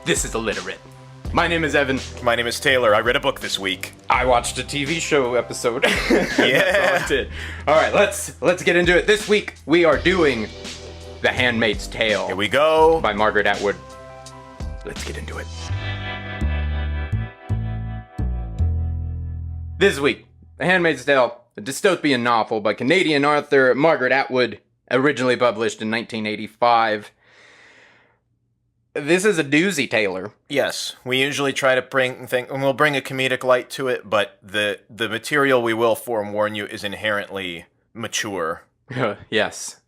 This is Illiterate. My name is Evan. My name is Taylor. I read a book this week. I watched a TV show episode. Yeah. That's all I did. All right, let's get into it. This week we are doing The Handmaid's Tale. Here we go. By Margaret Atwood. Let's get into it. This week, The Handmaid's Tale, a dystopian novel by Canadian author Margaret Atwood, originally published in 1985. This is a doozy, Taylor. Yes, we usually try to bring and we'll bring a comedic light to it, but the material we will forewarn you is inherently mature. Yes.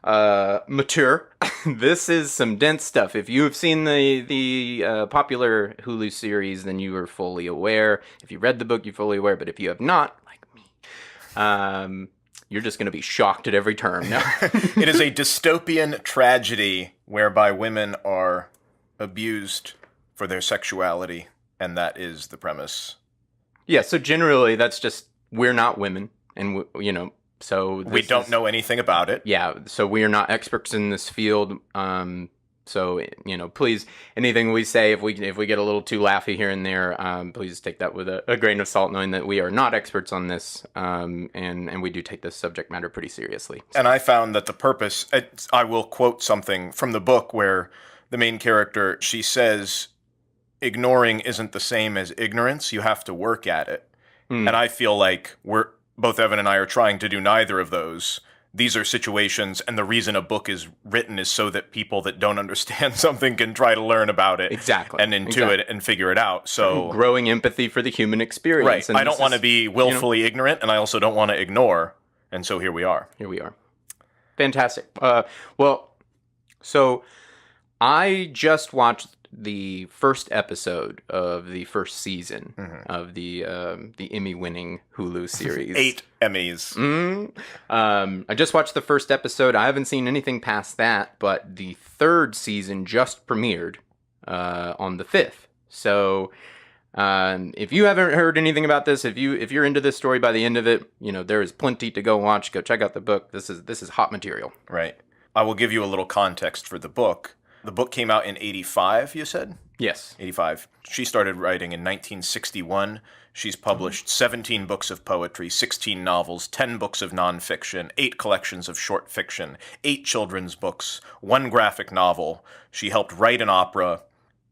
Mature. This is some dense stuff. If you have seen the popular Hulu series, then you are fully aware. If you read the book, you're fully aware. But if you have not, like me, you're just going to be shocked at every turn. No. It is a dystopian tragedy whereby women are abused for their sexuality, and that is the premise. Yeah, so generally that's just, we're not women, and so we don't know anything about it. Yeah, so we are not experts in this field. So please, anything we say, if we get a little too laughy here and there, please take that with a grain of salt, knowing that we are not experts on this, and we do take this subject matter pretty seriously. And I found that the purpose, I will quote something from the book where the main character, she says, ignoring isn't the same as ignorance. You have to work at it. And I feel like both Evan and I are trying to do neither of those. These are situations, and the reason a book is written is so that people that don't understand something can try to learn about it. Exactly. And intuit it and figure it out. So growing empathy for the human experience. Right. And I don't want to be willfully ignorant, and I also don't want to ignore. And so here we are. Fantastic. So I just watched the first episode of the first season of the Emmy-winning Hulu series. 8 Emmys. I just watched the first episode. I haven't seen anything past that, but the third season just premiered on the 5th. So if you haven't heard anything about this, if you're into this story by the end of it, there is plenty to go watch. Go check out the book. This is hot material. Right. I will give you a little context for the book. The book came out in 85, you said? Yes. 85. She started writing in 1961. She's published 17 books of poetry, 16 novels, 10 books of nonfiction, 8 collections of short fiction, 8 children's books, 1 graphic novel. She helped write an opera,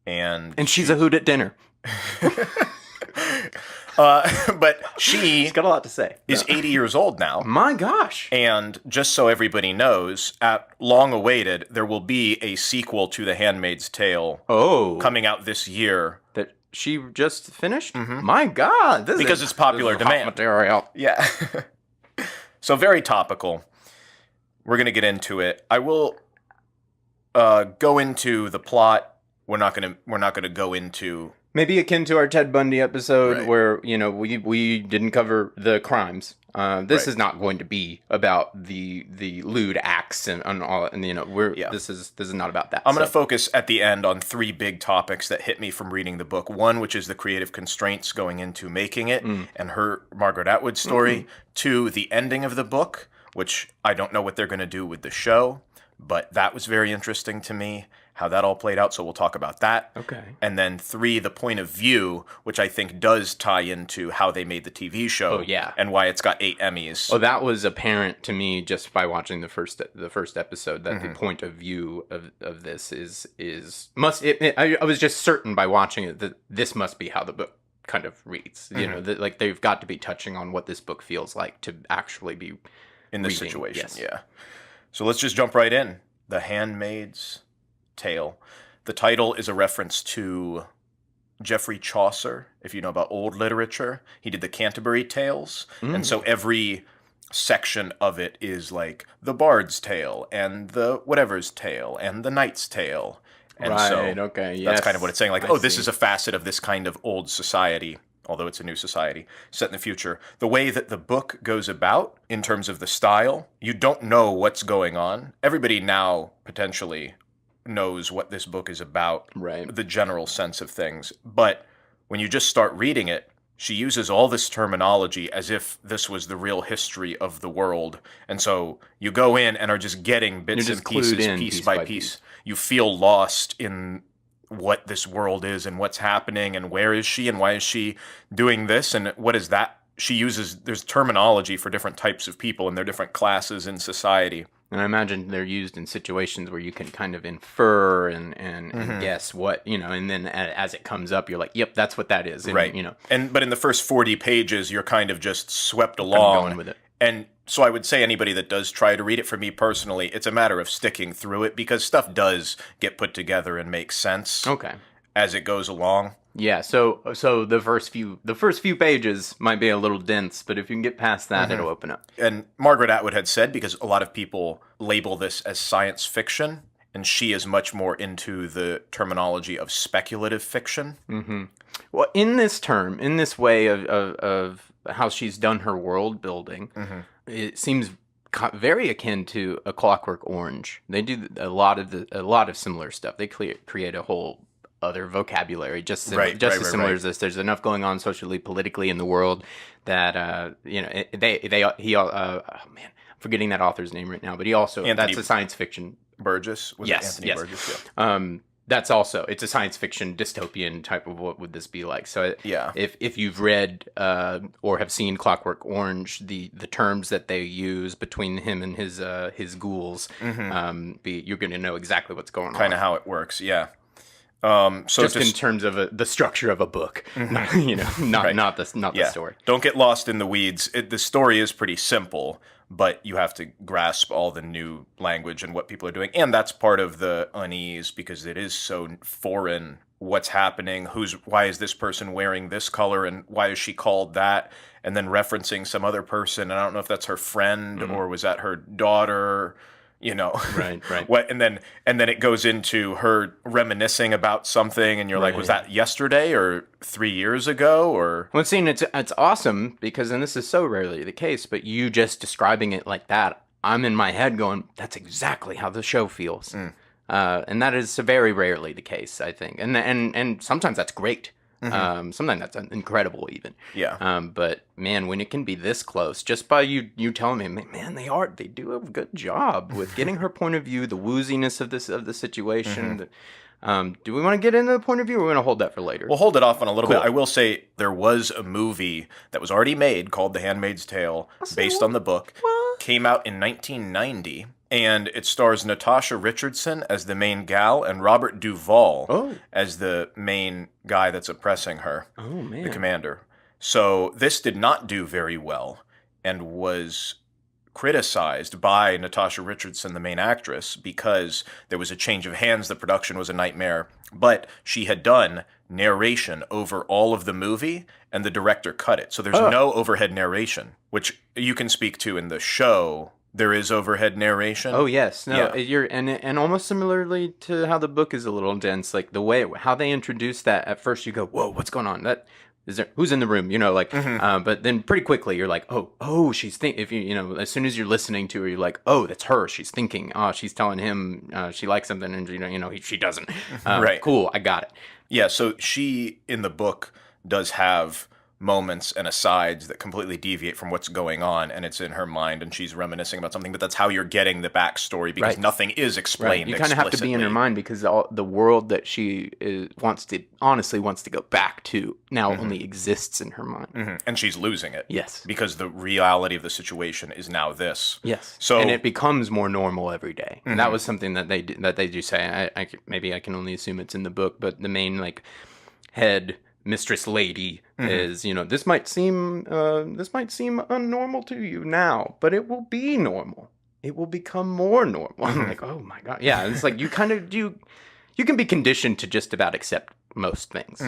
and she's a hoot at dinner. But she's got a lot to say. Is 80 years old now. My gosh. And just so everybody knows, long awaited, there will be a sequel to The Handmaid's Tale coming out this year. That she just finished? Mm-hmm. My God. Because it's popular demand. Hot material. Yeah. So very topical. We're going to get into it. I will go into the plot. We're not going to go into... Maybe akin to our Ted Bundy episode, where we didn't cover the crimes. This is not going to be about the lewd acts and all. And this is not about that. I'm going to focus at the end on 3 big topics that hit me from reading the book. One, which is the creative constraints going into making it, and her Margaret Atwood story. 2, the ending of the book, which I don't know what they're going to do with the show, but that was very interesting to me, how that all played out, so we'll talk about that. Okay. And then 3, the point of view, which I think does tie into how they made the TV show. Oh, yeah. And why it's got 8 Emmys. Oh, that was apparent to me just by watching the first episode, that the point of view of this I was just certain by watching it that this must be how the book kind of reads. That they've got to be touching on what this book feels like to actually be in this reading. situation. Yes. Yeah. So let's just jump right in. The Handmaid's Tale. The title is a reference to Geoffrey Chaucer, if you know about old literature. He did the Canterbury Tales, and so every section of it is like the Bard's Tale, and the whatever's tale, and the Knight's Tale. And that's kind of what it's saying. Like, this is a facet of this kind of old society, although it's a new society set in the future. The way that the book goes about, in terms of the style, you don't know what's going on. Everybody now, potentially, knows what this book is about, the general sense of things. But when you just start reading it, she uses all this terminology as if this was the real history of the world. And so you go in and are just getting bits and pieces, piece by piece. You feel lost in what this world is and what's happening and where is she and why is she doing this and what is that. She uses, there's terminology for different types of people and their different classes in society. And I imagine they're used in situations where you can kind of infer and guess what, and then as it comes up, you're like, yep, that's what that is. And, right. But in the first 40 pages, you're kind of just swept along. Going with it. And so I would say anybody that does try to read it, for me personally, it's a matter of sticking through it because stuff does get put together and make sense as it goes along. Yeah, so the first few pages might be a little dense, but if you can get past that, it'll open up. And Margaret Atwood had said, because a lot of people label this as science fiction, and she is much more into the terminology of speculative fiction. Mm-hmm. Well, in this way of how she's done her world building, it seems very akin to A Clockwork Orange. They do a lot of similar stuff. They create a whole other vocabulary just as similar as this. There's enough going on socially, politically in the world that I'm forgetting that author's name right now, but he also that's a science fiction. Burgess? Anthony Burgess? Yeah. That's also, it's a science fiction dystopian type of what would this be like. So if you've read or have seen Clockwork Orange, the terms that they use between him and his ghouls, you're going to know exactly what's going on. Kind of how it works, yeah. So just in terms of the structure of a book, not the story. Don't get lost in the weeds. The story is pretty simple, but you have to grasp all the new language and what people are doing. And that's part of the unease because it is so foreign. What's happening? Why is this person wearing this color and why is she called that? And then referencing some other person. And I don't know if that's her friend or was that her daughter. Right. And then it goes into her reminiscing about something, and you're like, was that yesterday or 3 years ago or? Well, see, it's awesome because, and this is so rarely the case, but you just describing it like that, I'm in my head going, that's exactly how the show feels, and that is very rarely the case, I think, and sometimes that's great. Sometimes that's incredible even. Yeah. But man, when it can be this close, just by you telling me, man, they do a good job with getting her point of view, the wooziness of the situation. Do we want to get into the point of view or are we going to hold that for later? We'll hold it off on a little bit. I will say there was a movie that was already made called The Handmaid's Tale based on the book. What? Came out in 1990. And it stars Natasha Richardson as the main gal and Robert Duvall as the main guy that's oppressing her, the commander. So this did not do very well and was criticized by Natasha Richardson, the main actress, because there was a change of hands. The production was a nightmare. But she had done narration over all of the movie, and the director cut it. So there's no overhead narration, which you can speak to in the show. There is overhead narration. Oh yes, and almost similarly to how the book is a little dense, like the way how they introduce that. At first, you go, "Whoa, what's going on? That is there? Who's in the room?" But then pretty quickly, you're like, "Oh, she's thinking." If as soon as you're listening to her, you're like, "Oh, that's her. She's thinking. Oh, she's telling him she likes something, and she doesn't." Right. Cool. I got it. Yeah. So she in the book does have moments and asides that completely deviate from what's going on, and it's in her mind and she's reminiscing about something, but that's how you're getting the backstory because nothing is explained. You kind of have to be in her mind because the world that she wants to go back to now only exists in her mind. And she's losing it. Yes. Because the reality of the situation is now this. Yes. And it becomes more normal every day. And that was something that they do say. Maybe I can only assume it's in the book, but the main head mistress lady is, this might seem unnormal to you now, but it will be normal. It will become more normal. I'm like, oh my God. Yeah. It's like you can be conditioned to just about accept most things.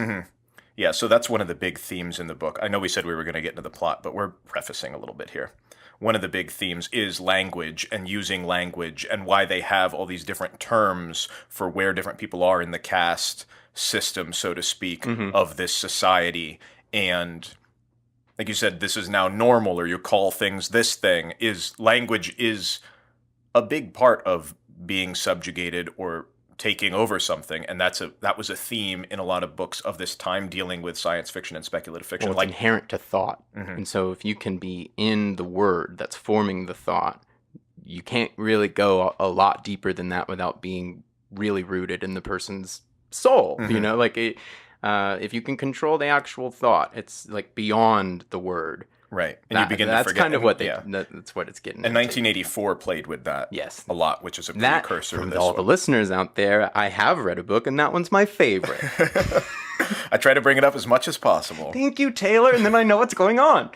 Yeah. So that's one of the big themes in the book. I know we said we were going to get into the plot, but we're prefacing a little bit here. One of the big themes is language and using language and why they have all these different terms for where different people are in the caste system, so to speak, of this society. And like you said, this is now normal, or you call things this thing. Language is a big part of being subjugated or taking over something, and that was a theme in a lot of books of this time dealing with science fiction and speculative fiction. Well, it's inherent to thought. And so if you can be in the word that's forming the thought, you can't really go a lot deeper than that without being really rooted in the person's soul. You know, like if you can control the actual thought, it's like beyond the word. Right. And you begin to forget. That's kind of what that's what it's getting And into. 1984 played with that Yes. a lot, which is a precursor to for this all one. the listeners out there, I have read a book, and that one's my favorite. I try to bring it up as much as possible. Thank you, Taylor, and then I know what's going on.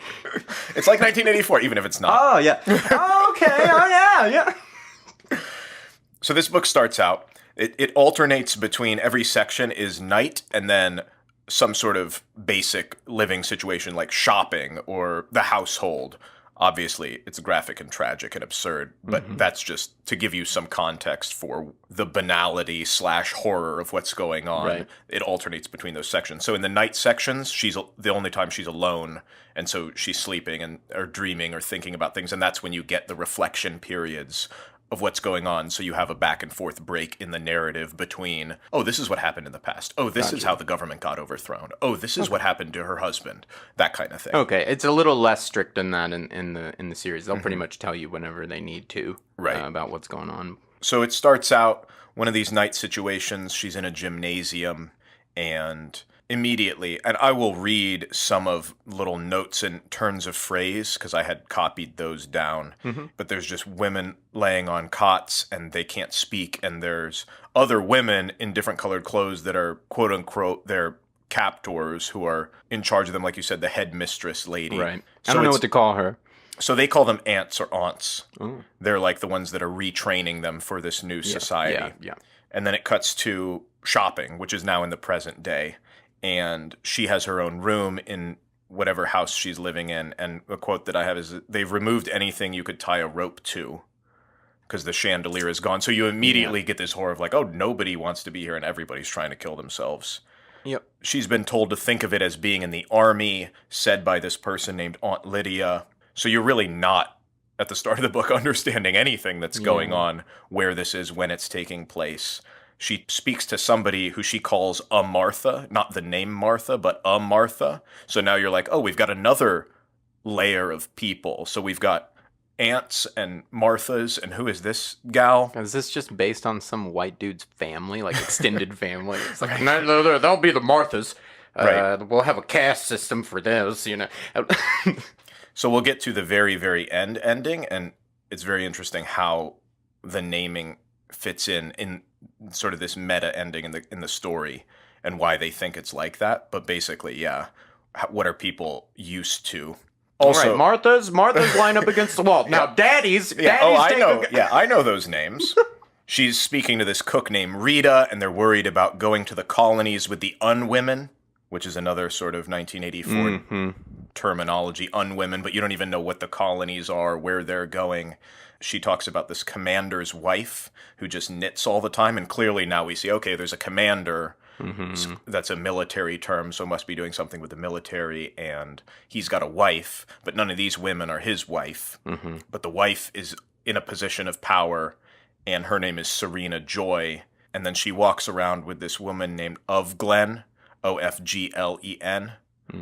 It's like 1984, even if it's not. Oh, yeah. Okay, oh, yeah. So this book starts out, it alternates between every section is night and then some sort of basic living situation like shopping or the household. Obviously, it's graphic and tragic and absurd, but that's just to give you some context for the banality / horror of what's going on. Right. It alternates between those sections. So in the night sections, she's the only time she's alone, and so she's sleeping and or dreaming or thinking about things, and that's when you get the reflection periods of what's going on. So you have a back and forth break in the narrative between, oh, this is what happened in the past. Oh, this is how the government got overthrown. Oh, this is what happened to her husband. That kind of thing. Okay, it's a little less strict than that in the series. They'll pretty much tell you whenever they need to about what's going on. So it starts out one of these night situations. She's in a gymnasium, and immediately, and I will read some of little notes and turns of phrase because I had copied those down. But there's just women laying on cots and they can't speak, and there's other women in different colored clothes that are quote unquote their captors who are in charge of them, like you said, the headmistress lady. Right. So I don't know what to call her. So they call them aunts or aunts. Oh. They're like the ones that are retraining them for this new society. Yeah. And then it cuts to shopping, which is now in the present day. And she has her own room in whatever house she's living in. And a quote that I have is, they've removed anything you could tie a rope to because the chandelier is gone. So you immediately get this horror of like, oh, nobody wants to be here and everybody's trying to kill themselves. Yep. She's been told to think of it as being in the army, said by this person named Aunt Lydia. So you're really not, at the start of the book, understanding anything that's going on, where this is, when it's taking place. She speaks to somebody who she calls a Martha, not the name Martha, but a Martha. So now you're like, oh, we've got another layer of people. So we've got aunts and Marthas, and who is this gal? Is this just based on some white dude's family, like extended family? It's like, no, they'll be the Marthas. Right. We'll have a caste system for those, you know. So we'll get to the very, very ending, and it's very interesting how the naming fits in sort of this meta ending in the story and why they think it's like that. But basically, what are people used to? Also, all right, Martha's line up against the wall. Now, Daddy's I know those names. She's speaking to this cook named Rita, and they're worried about going to the colonies with the unwomen, which is another sort of 1984 terminology, unwomen, but you don't even know what the colonies are, where they're going. She talks about this commander's wife who just knits all the time, and clearly now we see, okay, there's a commander. That's a military term, so must be doing something with the military, and he's got a wife, but none of these women are his wife. But the wife is in a position of power, and her name is Serena Joy, and then she walks around with this woman named Ofglen, Ofglen,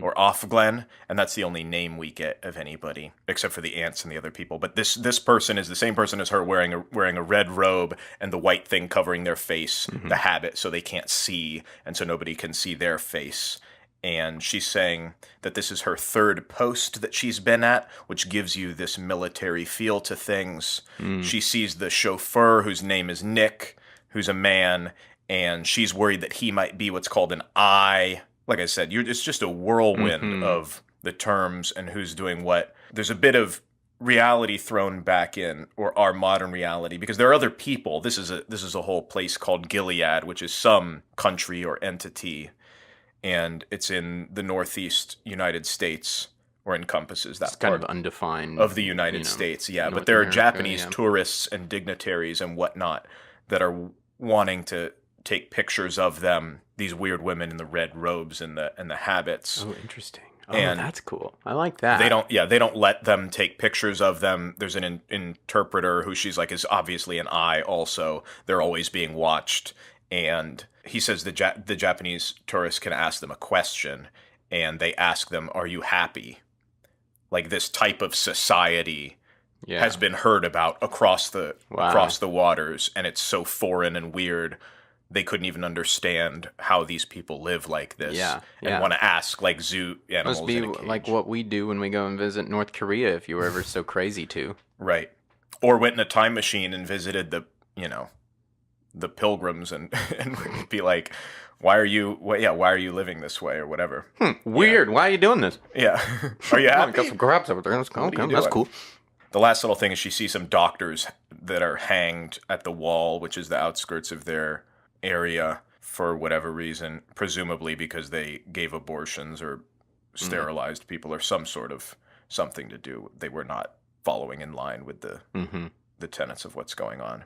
or Ofglen, and that's the only name we get of anybody, except for the aunts and the other people. But this person is the same person as her, wearing a red robe and the white thing covering their face, the habit, so they can't see, and so nobody can see their face. And she's saying that this is her third post that she's been at, which gives you this military feel to things. She sees the chauffeur, whose name is Nick, who's a man, and she's worried that he might be what's called an eye. Like I said, it's just a whirlwind of the terms and who's doing what. There's a bit of reality thrown back in, or our modern reality, because there are other people. This is a whole place called Gilead, which is some country or entity, and it's in the northeast United States, or encompasses that it's part kind of undefined of the United States. Yeah, but there are Japanese tourists and dignitaries and whatnot that are wanting to take pictures of them, these weird women in the red robes and the habits. Oh, interesting. Oh, and that's cool. I like that. They don't let them take pictures of them. There's an interpreter who she's like is obviously an eye also. They're always being watched. And he says the Japanese tourists can ask them a question, and they ask them, "Are you happy?" Like this type of society has been heard about across the waters, and it's so foreign and weird they couldn't even understand how these people live like this. Yeah, and want to ask like zoo animals Must be in a cage. like what we do when we go and visit North Korea, if you were ever so crazy to. Right. Or went in a time machine and visited the pilgrims and be like, why are you living this way or whatever? Weird. Why are you doing this? Yeah. Are you happy? Got some crabs over there. Let's go. Okay, that's cool. The last little thing is she sees some doctors that are hanged at the wall, which is the outskirts of their area for whatever reason, presumably because they gave abortions or sterilized people or some sort of something to do. They were not following in line with the tenets of what's going on.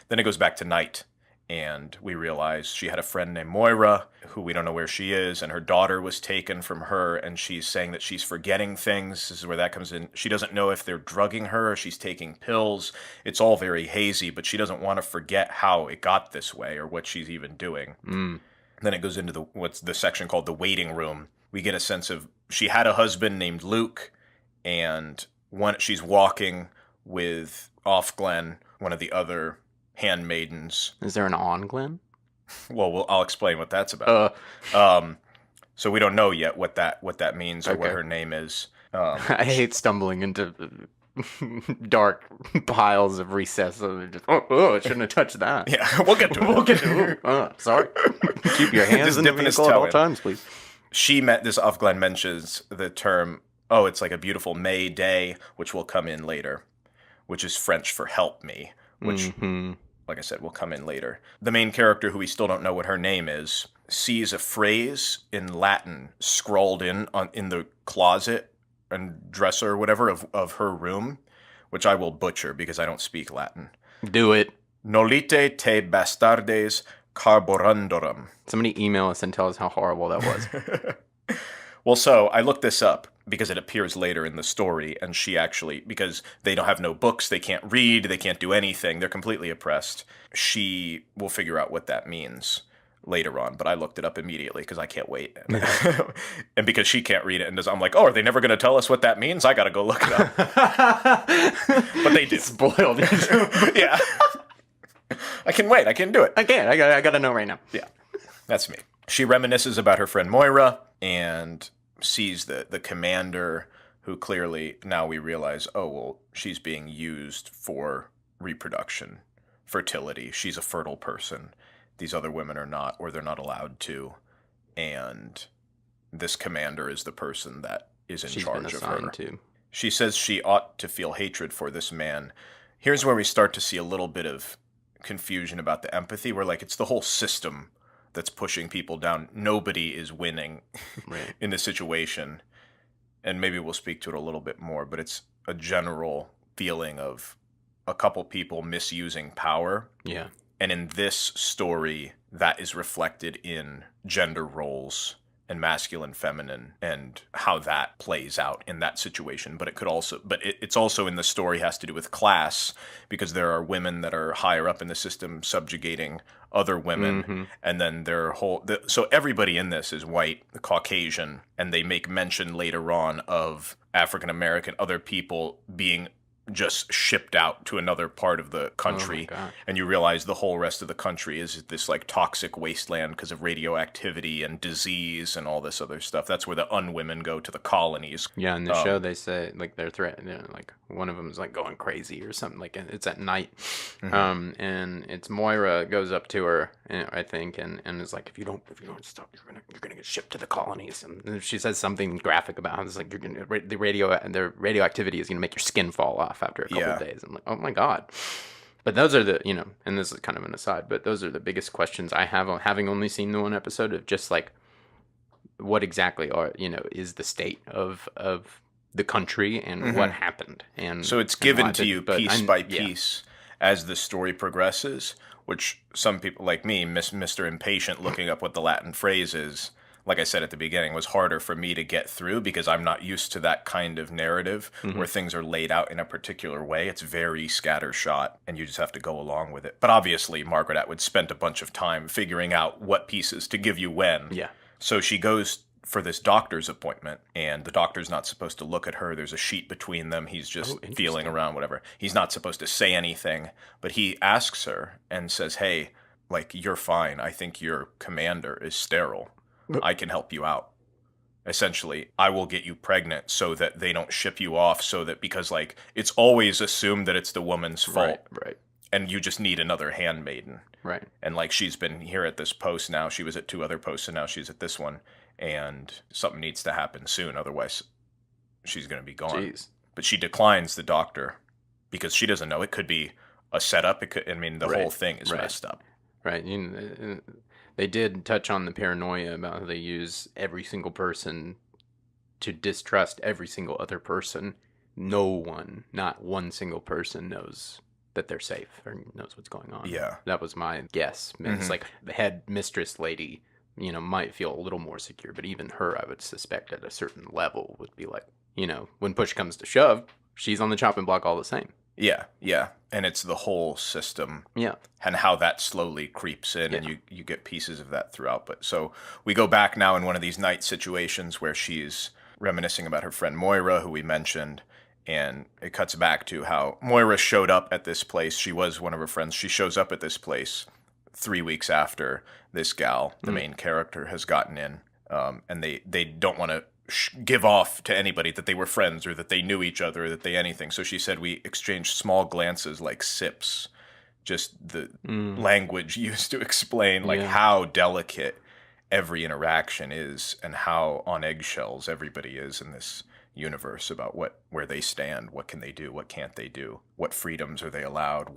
Then it goes back to night, and we realize she had a friend named Moira, who we don't know where she is, and her daughter was taken from her, and she's saying that she's forgetting things. This is where that comes in. She doesn't know if they're drugging her or she's taking pills. It's all very hazy, but she doesn't want to forget how it got this way or what she's even doing. Then it goes into what's the section called the waiting room. We get a sense of she had a husband named Luke, and she's walking with Glenn, one of the other handmaidens. Is there an on Glenn? Well, I'll explain what that's about. So we don't know yet what that means or what her name is. I hate stumbling into dark piles of recess. Just, I shouldn't have touched that. Yeah, we'll get to it. Sorry. Keep your hands in the vehicle at all times, please. This Glenn mentions the term, it's like a beautiful May day, which will come in later, which is French for help me, which, like I said, will come in later. The main character, who we still don't know what her name is, sees a phrase in Latin scrawled in the closet and dresser or whatever of her room, which I will butcher because I don't speak Latin. Do it. Nolite te bastardes carborandorum. Somebody email us and tell us how horrible that was. Well, so I looked this up because it appears later in the story, and she actually, because they don't have no books, they can't read, they can't do anything, they're completely oppressed. She will figure out what that means later on, but I looked it up immediately because I can't wait. And because she can't read it, and I'm like, are they never going to tell us what that means? I got to go look it up. But they do. Spoiled. Yeah. I can wait. I can do it. I can't. I got to know right now. Yeah. That's me. She reminisces about her friend Moira and sees the commander, who clearly now we realize, she's being used for reproduction, fertility. She's a fertile person. These other women are not, or they're not allowed to. And this commander is the person that is in charge of her. To. She says she ought to feel hatred for this man. Here's where we start to see a little bit of confusion about the empathy, where it's the whole system that's pushing people down. Nobody is winning in this situation. And maybe we'll speak to it a little bit more, but it's a general feeling of a couple people misusing power. Yeah. And in this story, that is reflected in gender roles and masculine, feminine, and how that plays out in that situation. But it's also in the story has to do with class, because there are women that are higher up in the system subjugating other women, and then so everybody in this is white, Caucasian, and they make mention later on of African American, other people being just shipped out to another part of the country, and you realize the whole rest of the country is this toxic wasteland because of radioactivity and disease and all this other stuff. That's where the unwomen go to the colonies. Yeah, in the show they say they're threatening, one of them is going crazy or something. It's at night, and it's Moira goes up to her, I think, and is like, if you don't stop, you're gonna get shipped to the colonies. And she says something graphic about how it's the radioactivity is gonna make your skin fall off after a couple of days. I'm like, oh my god. But those are the, and this is kind of an aside, but those are the biggest questions I have on having only seen the one episode of just what exactly is the state of the country and what happened. And so it's given to you piece by piece as the story progresses, which some people like me, Mr. Impatient, looking up what the Latin phrase is, like I said at the beginning, was harder for me to get through because I'm not used to that kind of narrative where things are laid out in a particular way. It's very scattershot, and you just have to go along with it. But obviously, Margaret Atwood spent a bunch of time figuring out what pieces to give you when. Yeah. So she goes for this doctor's appointment, and the doctor's not supposed to look at her. There's a sheet between them. He's just feeling around, whatever. He's not supposed to say anything, but he asks her and says, hey, like, you're fine. I think your commander is sterile. I can help you out. Essentially, I will get you pregnant so that they don't ship you off, so that, because, like, it's always assumed that it's the woman's fault. Right. And you just need another handmaiden. Right. And, like, she's been here at this post now. She was at 2 other posts, and now she's at this one. And something needs to happen soon. Otherwise, she's going to be gone. Jeez. But she declines the doctor because she doesn't know. It could be a setup. It could, the whole thing is messed up. Right. They did touch on the paranoia about how they use every single person to distrust every single other person. No one, not one single person knows that they're safe or knows what's going on. Yeah. That was my guess. It's like the head mistress lady, might feel a little more secure, but even her, I would suspect at a certain level would be like, when push comes to shove, she's on the chopping block all the same. Yeah. And it's the whole system. Yeah. And how that slowly creeps in, and you get pieces of that throughout. But so we go back now in one of these night situations where she's reminiscing about her friend Moira, who we mentioned, and it cuts back to how Moira showed up at this place. She was one of her friends. She shows up at this place 3 weeks after this gal, the main character, has gotten in, and they don't want to give off to anybody that they were friends or that they knew each other or that they anything. So she said we exchanged small glances like sips, just the language used to explain how delicate every interaction is and how on eggshells everybody is in this universe about where they stand, what can they do, what can't they do, what freedoms are they allowed,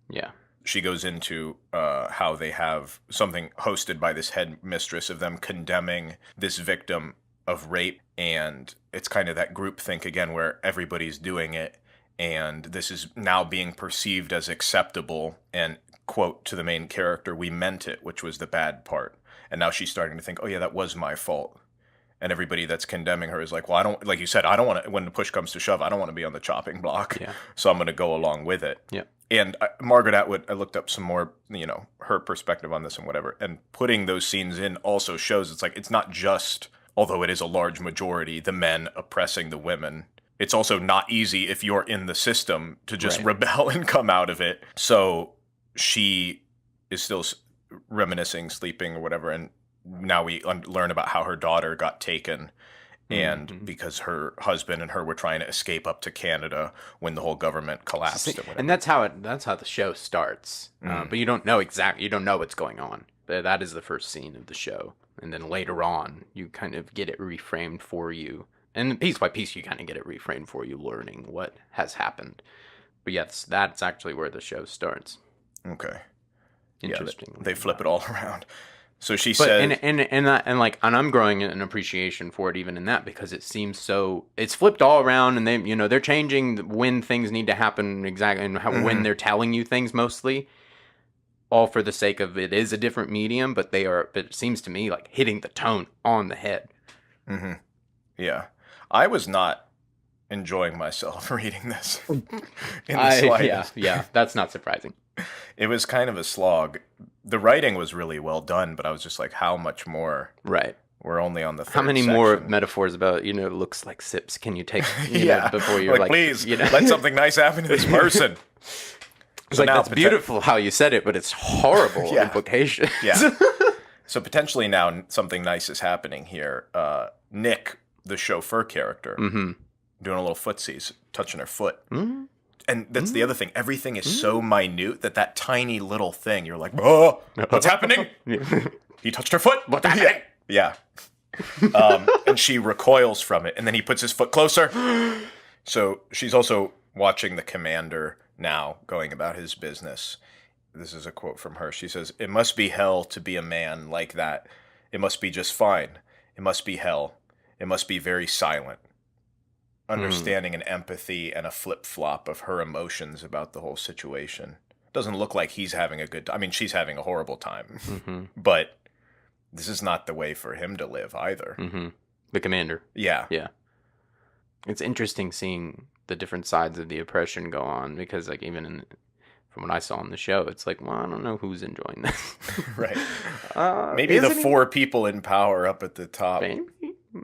Yeah. She goes into how they have something hosted by this head mistress of them condemning this victim of rape, and it's kind of that groupthink again where everybody's doing it, and this is now being perceived as acceptable, and quote to the main character, we meant it, which was the bad part. And now she's starting to think, oh yeah, that was my fault. And everybody that's condemning her is like, well, I don't, like you said, I don't want to, when the push comes to shove, I don't want to be on the chopping block. Yeah. So I'm going to go along with it. Yeah. And Margaret Atwood, I looked up some more, her perspective on this and whatever. And putting those scenes in also shows it's like, it's not just, although it is a large majority, the men oppressing the women. It's also not easy if you're in the system to just rebel and come out of it. So she is still reminiscing, sleeping or whatever, and now we learn about how her daughter got taken, and because her husband and her were trying to escape up to Canada when the whole government collapsed. And that's how the show starts. But you don't know you don't know what's going on. That is the first scene of the show, and then later on you kind of get it reframed for you, and piece by piece you kind of get it reframed for you, learning what has happened. But yes, that's actually where the show starts. Okay. Interesting. Yeah, they flip it all around. So she said, and I'm growing an appreciation for it even in that, because it seems so it's flipped all around, and they're changing when things need to happen exactly, and when they're telling you things, mostly all for the sake of it is a different medium, but it seems to me like hitting the tone on the head. Mm-hmm. Yeah, I was not enjoying myself reading this in the slightest. Yeah, that's not surprising. It was kind of a slog. The writing was really well done, but I was just like, how much more? Right. We're only on the third How many section. more metaphors about, looks like sips can you take before you're like please, let something nice happen to this person. It's that's beautiful how you said it, but it's horrible implications. Yeah. So potentially now something nice is happening here. Nick, the chauffeur character, doing a little footsies, touching her foot. Mm-hmm. And that's the other thing. Everything is so minute that tiny little thing, you're like, oh, what's happening? He touched her foot. What's happening? Yeah. And she recoils from it. And then he puts his foot closer. So she's also watching the commander now going about his business. This is a quote from her. She says, "It must be hell to be a man like that. It must be just fine. It must be hell. It must be very silent." Understanding and empathy and a flip-flop of her emotions about the whole situation. Doesn't look like he's having a good time. I mean, she's having a horrible time. But this is not the way for him to live either. The commander. Yeah. Yeah. It's interesting seeing the different sides of the oppression go on, because even from what I saw on the show, it's like, well, I don't know who's enjoying this. Right. Maybe the 4 people in power up at the top. Maybe.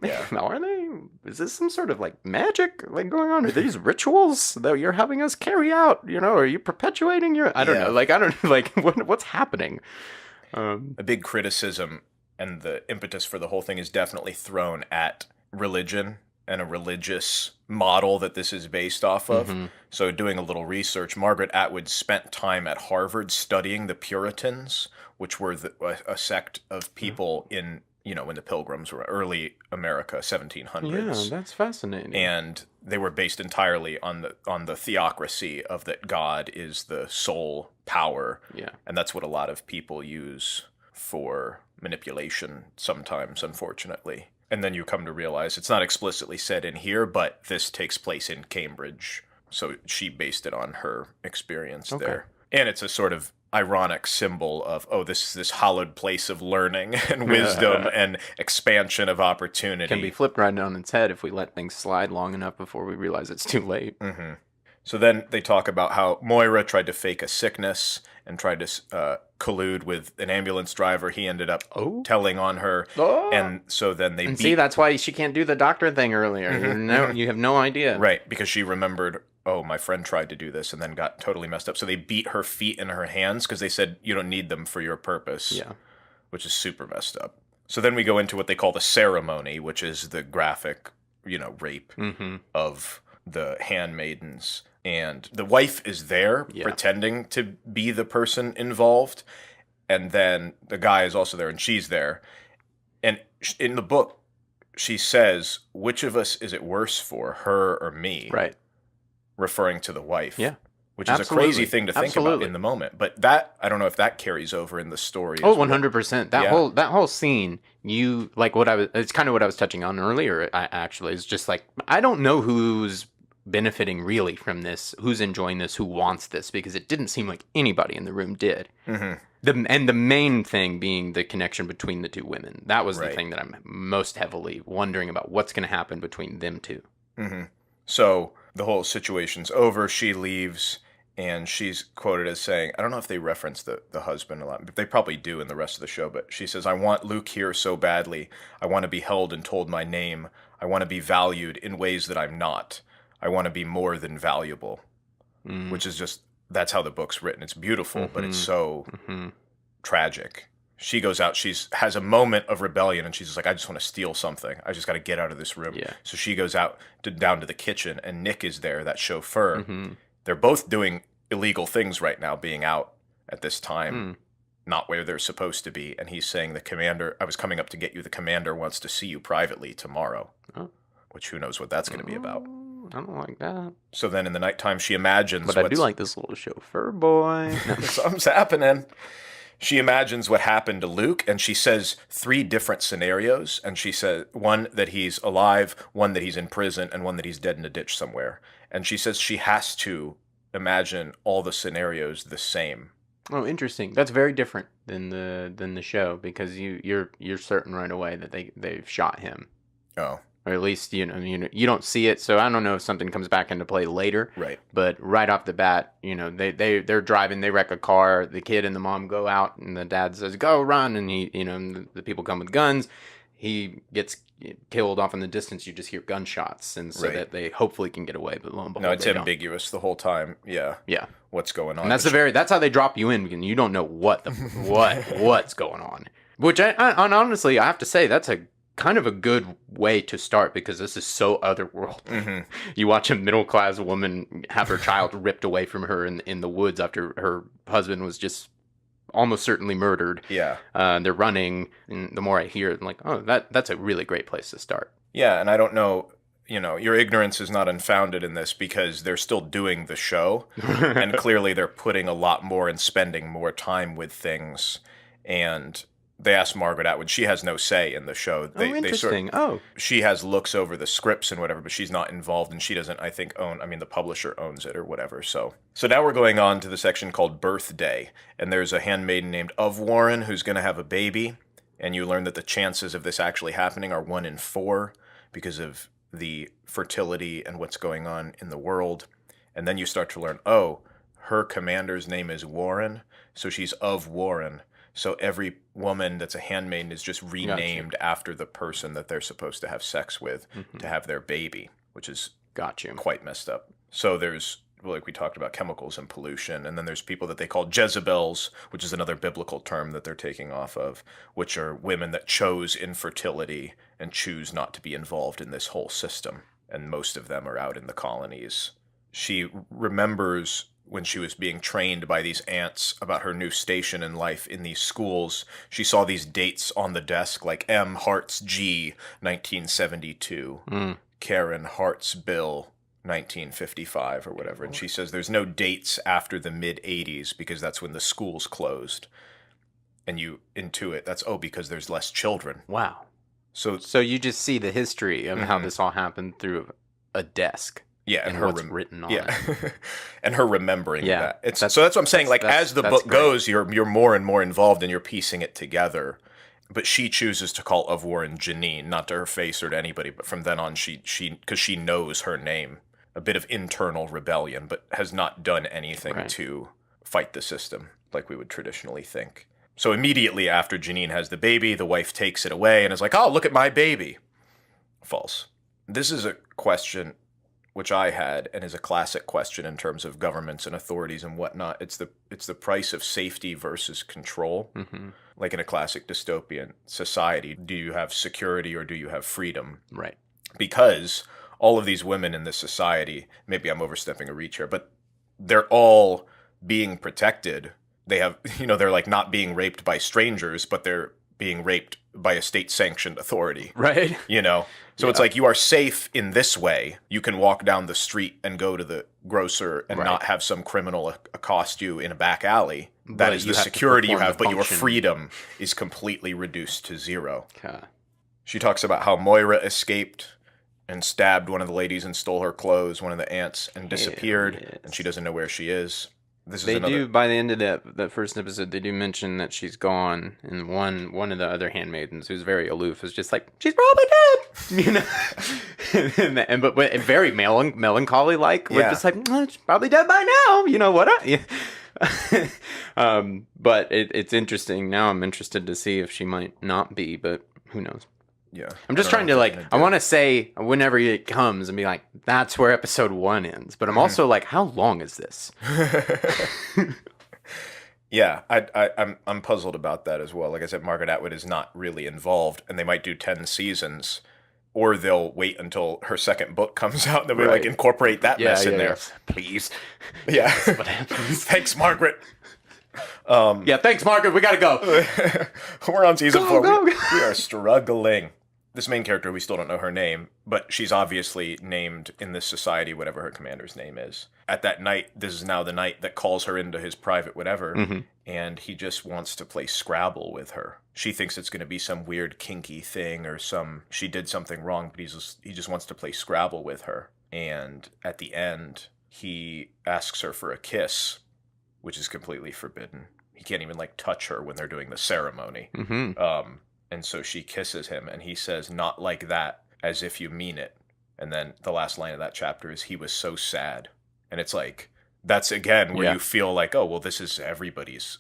Yeah. Are they? is this some sort of like magic like going on? Are these rituals that you're having us carry out? Are you perpetuating your? I don't know. Like I don't like what's happening. A big criticism and the impetus for the whole thing is definitely thrown at religion and a religious model that this is based off of. Mm-hmm. So doing a little research, Margaret Atwood spent time at Harvard studying the Puritans, which were a sect of people in, when the Pilgrims were early America, 1700s. Yeah, that's fascinating. And they were based entirely on the theocracy of that God is the sole power. Yeah. And that's what a lot of people use for manipulation sometimes, unfortunately. And then you come to realize it's not explicitly said in here, but this takes place in Cambridge. So she based it on her experience there. And it's a sort of ironic symbol of, this hallowed place of learning and wisdom and expansion of opportunity. Can be flipped right on its head if we let things slide long enough before we realize it's too late. Mm-hmm. So then they talk about how Moira tried to fake a sickness and tried to collude with an ambulance driver. He ended up telling on her. Oh. And so then they see, that's why she can't do the doctor thing earlier. Mm-hmm. You have no idea. Right, because she remembered, my friend tried to do this and then got totally messed up. So they beat her feet and her hands because they said, you don't need them for your purpose. Yeah. Which is super messed up. So then we go into what they call the ceremony, which is the graphic, rape of the handmaidens. And the wife is there pretending to be the person involved. And then the guy is also there and she's there. And in the book, she says, which of us is it worse for, her or me? Right. Referring to the wife. Yeah. Which is a crazy thing to think about in the moment. But that, I don't know if that carries over in the story. Oh, 100%. That whole scene, it's kind of what I was touching on earlier, actually. It's just like, I don't know who's benefiting really from this, who's enjoying this, who wants this, because it didn't seem like anybody in the room did. Mm-hmm. And the main thing being the connection between the two women. That was the thing that I'm most heavily wondering about, what's going to happen between them two. Mm-hmm. So the whole situation's over, she leaves, and she's quoted as saying, I don't know if they reference the husband a lot, but they probably do in the rest of the show, but she says, I want Luke here so badly. I want to be held and told my name. I want to be valued in ways that I'm not. I want to be more than valuable, which is just, that's how the book's written. It's beautiful, but it's so tragic. She goes out, has a moment of rebellion, and she's just like, I just want to steal something. I just got to get out of this room. Yeah. So she goes out down to the kitchen, and Nick is there, that chauffeur. Mm-hmm. They're both doing illegal things right now, being out at this time, not where they're supposed to be. And he's saying, the commander, I was coming up to get you. The commander wants to see you privately tomorrow, which who knows what that's going to be about. I don't like that. So then in the nighttime, she imagines But I do like this little chauffeur boy. Something's happening. She imagines what happened to Luke, and she says 3 different scenarios. And she says one that he's alive, one that he's in prison, and one that he's dead in a ditch somewhere. And she says she has to imagine all the scenarios the same. Oh, interesting. That's very different than the show, because you're certain right away that they've shot him. Oh. Or at least, you don't see it, so I don't know if something comes back into play later. Right. But right off the bat, they're driving, they wreck a car, the kid and the mom go out, and the dad says, go, run, and the people come with guns. He gets killed off in the distance, you just hear gunshots, and so that they hopefully can get away, but lo and behold, no, it's ambiguous the whole time. Yeah. Yeah. What's going on. And that's how they drop you in, because you don't know what's going on. Which honestly, I have to say, that's a kind of a good way to start, because this is so otherworldly. Mm-hmm. You watch a middle-class woman have her child ripped away from her in the woods after her husband was just almost certainly murdered. Yeah. They're running, and the more I hear it, I'm like, oh, that's a really great place to start. Yeah, and I don't know, your ignorance is not unfounded in this, because they're still doing the show, and clearly they're putting a lot more and spending more time with things, and they asked Margaret Atwood. She has no say in the show. Interesting. She has looks over the scripts and whatever, but she's not involved, and she doesn't, I think, the publisher owns it or whatever. So now we're going on to the section called Birthday, and there's a handmaiden named Of Warren who's going to have a baby, and you learn that the chances of this actually happening are 1 in 4 because of the fertility and what's going on in the world. And then you start to learn, her commander's name is Warren, so she's of Warren. So every woman that's a handmaiden is just renamed Gotcha. after the person that they're supposed to have sex with to have their baby, which is Got you. quite messed up. So there's, like we talked about, chemicals and pollution, and then there's people that they call Jezebels, which is another biblical term that they're taking off of, which are women that chose infertility and choose not to be involved in this whole system. And most of them are out in the colonies. She remembers when she was being trained by these aunts about her new station in life in these schools, she saw these dates on the desk like M. Hart's G, 1972, Karen Hart's Bill, 1955 or whatever. And she says there's no dates after the mid-'80s because that's when the schools closed. And you intuit that's, because there's less children. Wow. So you just see the history of how this all happened through a desk. Yeah, and what's written on it. And her remembering that. So that's what I'm saying. Like, as the book great. goes, you're more and more involved, and you're piecing it together. But she chooses to call of Warren Janine, not to her face or to anybody. But from then on, she because she knows her name. A bit of internal rebellion, but has not done anything to fight the system like we would traditionally think. So immediately after Janine has the baby, the wife takes it away and is like, "Oh, look at my baby." False. This is a question which I had, and is a classic question in terms of governments and authorities and whatnot. It's the price of safety versus control. Like in a classic dystopian society, do you have security or do you have freedom? Right. Because all of these women in this society, maybe I'm overstepping a reach here, but they're all being protected. They have, they're like not being raped by strangers, but they're being raped by a state-sanctioned authority. Right. So it's like you are safe in this way. You can walk down the street and go to the grocer and not have some criminal accost you in a back alley. That is the security you have, but your freedom is completely reduced to zero. Okay. She talks about how Moira escaped and stabbed one of the ladies and stole her clothes, one of the aunts, and disappeared, and she doesn't know where she is. They do, by the end of that first episode, they do mention that she's gone, and one of the other handmaidens, who's very aloof, is just like, she's probably dead, but very melancholy like. We're just like, she's probably dead by now. What? But it's interesting. Now I'm interested to see if she might not be, but who knows? Yeah. I'm just trying to I want to say whenever it comes and be like, that's where episode 1 ends. But I'm also like, how long is this? Yeah, I'm puzzled about that as well. Like I said, Margaret Atwood is not really involved, and they might do 10 seasons, or they'll wait until her second book comes out, and then we like incorporate that mess in there. Please. Yeah. That's what happens. Thanks, Margaret. Thanks, Margaret. We gotta go. We're on season 4. Go. We are struggling. This main character, we still don't know her name, but she's obviously named in this society, whatever her commander's name is. At that night, this is now the night that calls her into his private whatever, and he just wants to play Scrabble with her. She thinks it's going to be some weird kinky thing or she did something wrong, but he just wants to play Scrabble with her. And at the end, he asks her for a kiss, which is completely forbidden. He can't even touch her when they're doing the ceremony. And so she kisses him, and he says, "Not like that, as if you mean it." And then the last line of that chapter is, "He was so sad." And it's like, that's again where you feel like, oh, well, this is everybody's.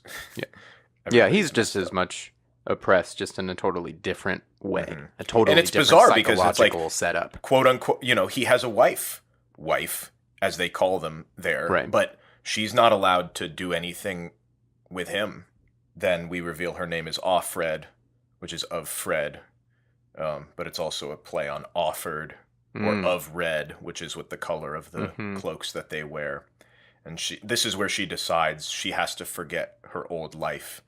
Yeah, he's just as much oppressed, just in a totally different way. A totally and it's different bizarre because it's like setup. Quote unquote, he has a wife, as they call them there, but she's not allowed to do anything with him. Then we reveal her name is Offred, which is of Fred, but it's also a play on offered, or of red, which is with the color of the cloaks that they wear. And this is where she decides she has to forget her old life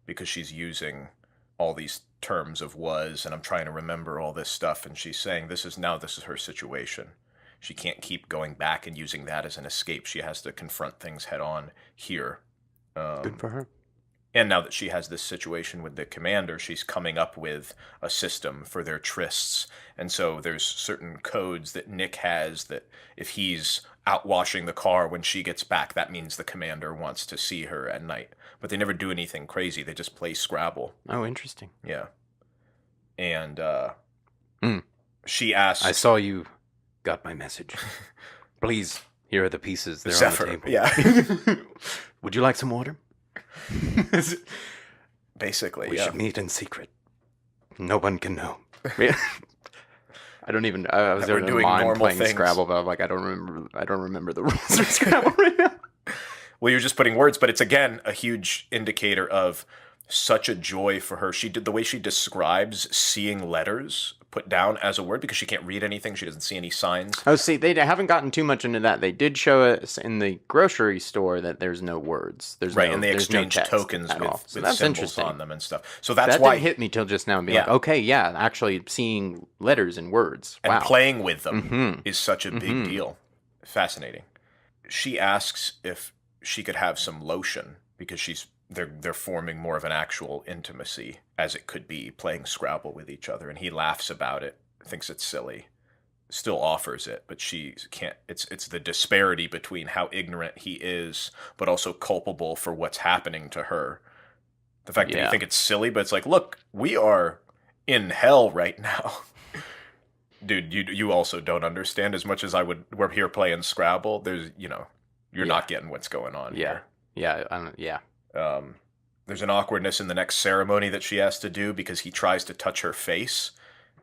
because she's using all these terms of was, and I'm trying to remember all this stuff, and she's saying this is her situation. She can't keep going back and using that as an escape. She has to confront things head on here. Good for her. And now that she has this situation with the commander, she's coming up with a system for their trysts. And so there's certain codes that Nick has that if he's out washing the car when she gets back, that means the commander wants to see her at night. But they never do anything crazy. They just play Scrabble. Oh, interesting. Yeah. And she asks... I saw you got my message. Please, here are the pieces. They're on the table. Yeah. Would you like some water? Basically, We yeah. should meet in secret. No one can know. I don't even. I was We're in doing mind normal playing things. Scrabble, but I'm like, I don't remember the rules of Scrabble right now. Well, you're just putting words, but it's again a huge indicator of such a joy for her. She did the way she describes seeing letters put down as a word because she can't read anything. She doesn't see any signs. Oh, see, they haven't gotten too much into that. They did show us in the grocery store that there's no words. There's Right, no, and they there's no exchange text tokens at with, all. So with that's symbols interesting. on them and stuff. So that's That why didn't hit me till just now and be like, Yeah. okay, yeah, actually seeing letters and words. and Wow. playing with them Mhm. is such a big deal. Fascinating. She asks if she could have some lotion because they're forming more of an actual intimacy as it could be playing Scrabble with each other, and he laughs about it, thinks it's silly, still offers it, but she can't. It's the disparity between how ignorant he is, but also culpable for what's happening to her. The fact that you Yeah. think it's silly, but it's like, look, we are in hell right now. Dude, you also don't understand as much as I would. We're here playing Scrabble. There's, you're Yeah. not getting what's going on Yeah. here. Yeah. There's an awkwardness in the next ceremony that she has to do because he tries to touch her face,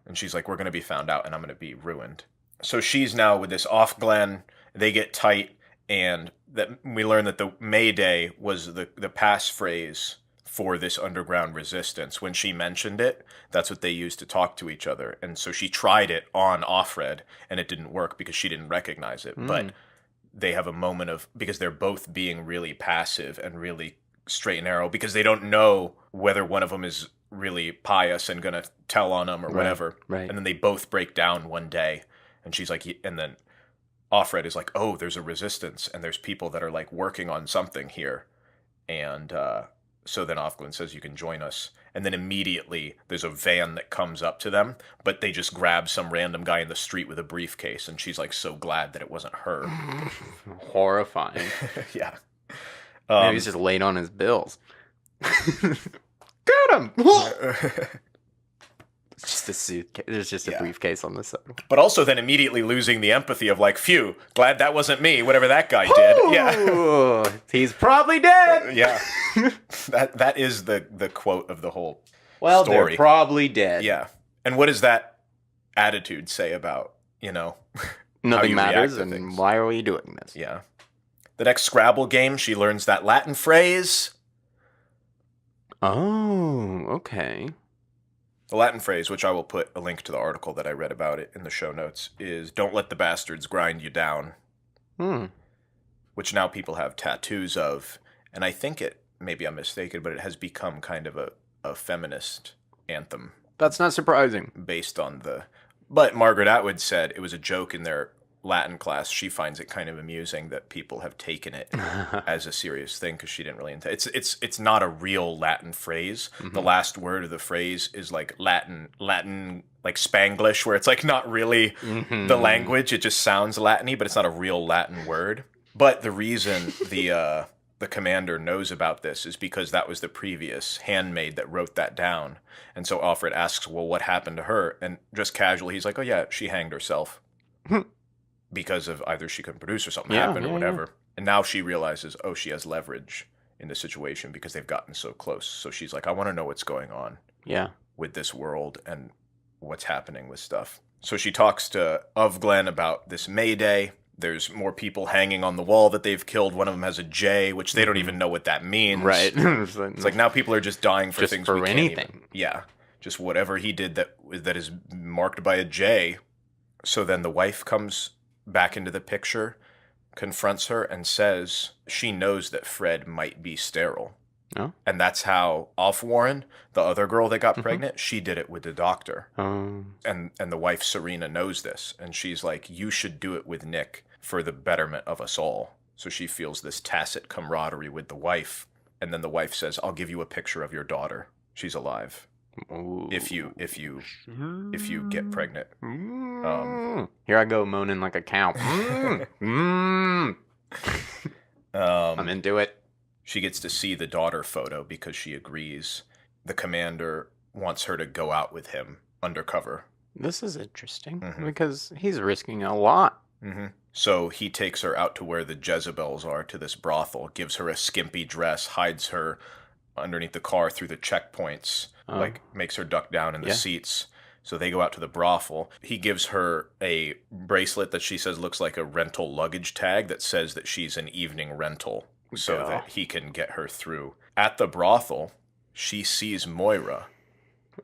and she's like, "We're gonna be found out, and I'm gonna be ruined." So she's now with this off Glenn. They get tight, and that we learn that the Mayday was the passphrase for this underground resistance. When she mentioned it, that's what they used to talk to each other. And so she tried it on Offred, and it didn't work because she didn't recognize it. But they have a moment of, because they're both being really passive and really straight and narrow, because they don't know whether one of them is really pious and gonna tell on them or whatever. Right. And then they both break down one day, and she's like, and then Offred is like, oh, there's a resistance, and there's people that are like working on something here. And so then Offglen says, you can join us. And then immediately there's a van that comes up to them, but they just grab some random guy in the street with a briefcase, and she's like so glad that it wasn't her. Horrifying. Yeah. Maybe he's just late on his bills. Get him! It's just a suitcase. There's just a briefcase on the side. But also then immediately losing the empathy of like, phew, glad that wasn't me, whatever that guy did. Yeah. He's probably dead. Yeah. That is the quote of the whole Well, story. they're probably dead. Yeah. And what does that attitude say about, how Nothing you matters, react to and things? why are we doing this? Yeah. The next Scrabble game, she learns that Latin phrase. Oh, okay. The Latin phrase, which I will put a link to the article that I read about it in the show notes, is "Don't let the bastards grind you down," which now people have tattoos of. And I think maybe I'm mistaken, but it has become kind of a feminist anthem That's not surprising. based on But Margaret Atwood said it was a joke in their Latin class. She finds it kind of amusing that people have taken it as a serious thing because she didn't really intend. It's not a real Latin phrase. The last word of the phrase is like Latin like Spanglish, where it's like not really the language. It just sounds Latin-y, but it's not a real Latin word. But the reason the commander knows about this is because that was the previous handmaid that wrote that down. And so Offred asks, well, what happened to her? And just casually, he's like, oh yeah, she hanged herself. Because of either she couldn't produce or something happened or whatever. Yeah. And now she realizes, oh, she has leverage in the situation because they've gotten so close. So she's like, I want to know what's going on with this world and what's happening with stuff. So she talks to Glenn about this Mayday. There's more people hanging on the wall that they've killed. One of them has a J, which they don't even know what that means. Right. It's like now people are just dying for just things for we can't anything. Just whatever he did that is marked by a J. So then the wife comes back into the picture, confronts her, and says she knows that Fred might be sterile. Oh. And that's how Warren, the other girl that got pregnant, she did it with the doctor. And the wife, Serena, knows this. And she's like, you should do it with Nick for the betterment of us all. So she feels this tacit camaraderie with the wife. And then the wife says, I'll give you a picture of your daughter. She's alive. Ooh. If you get pregnant. Here I go moaning like a cow. I'm into it. She gets to see the daughter photo because she agrees. The commander wants her to go out with him undercover. This is interesting because he's risking a lot. So he takes her out to where the Jezebels are, to this brothel, gives her a skimpy dress, hides her underneath the car through the checkpoints, like makes her duck down in the seats. So they go out to the brothel. He gives her a bracelet that she says looks like a rental luggage tag that says that she's an evening rental so that he can get her through. At the brothel, she sees Moira.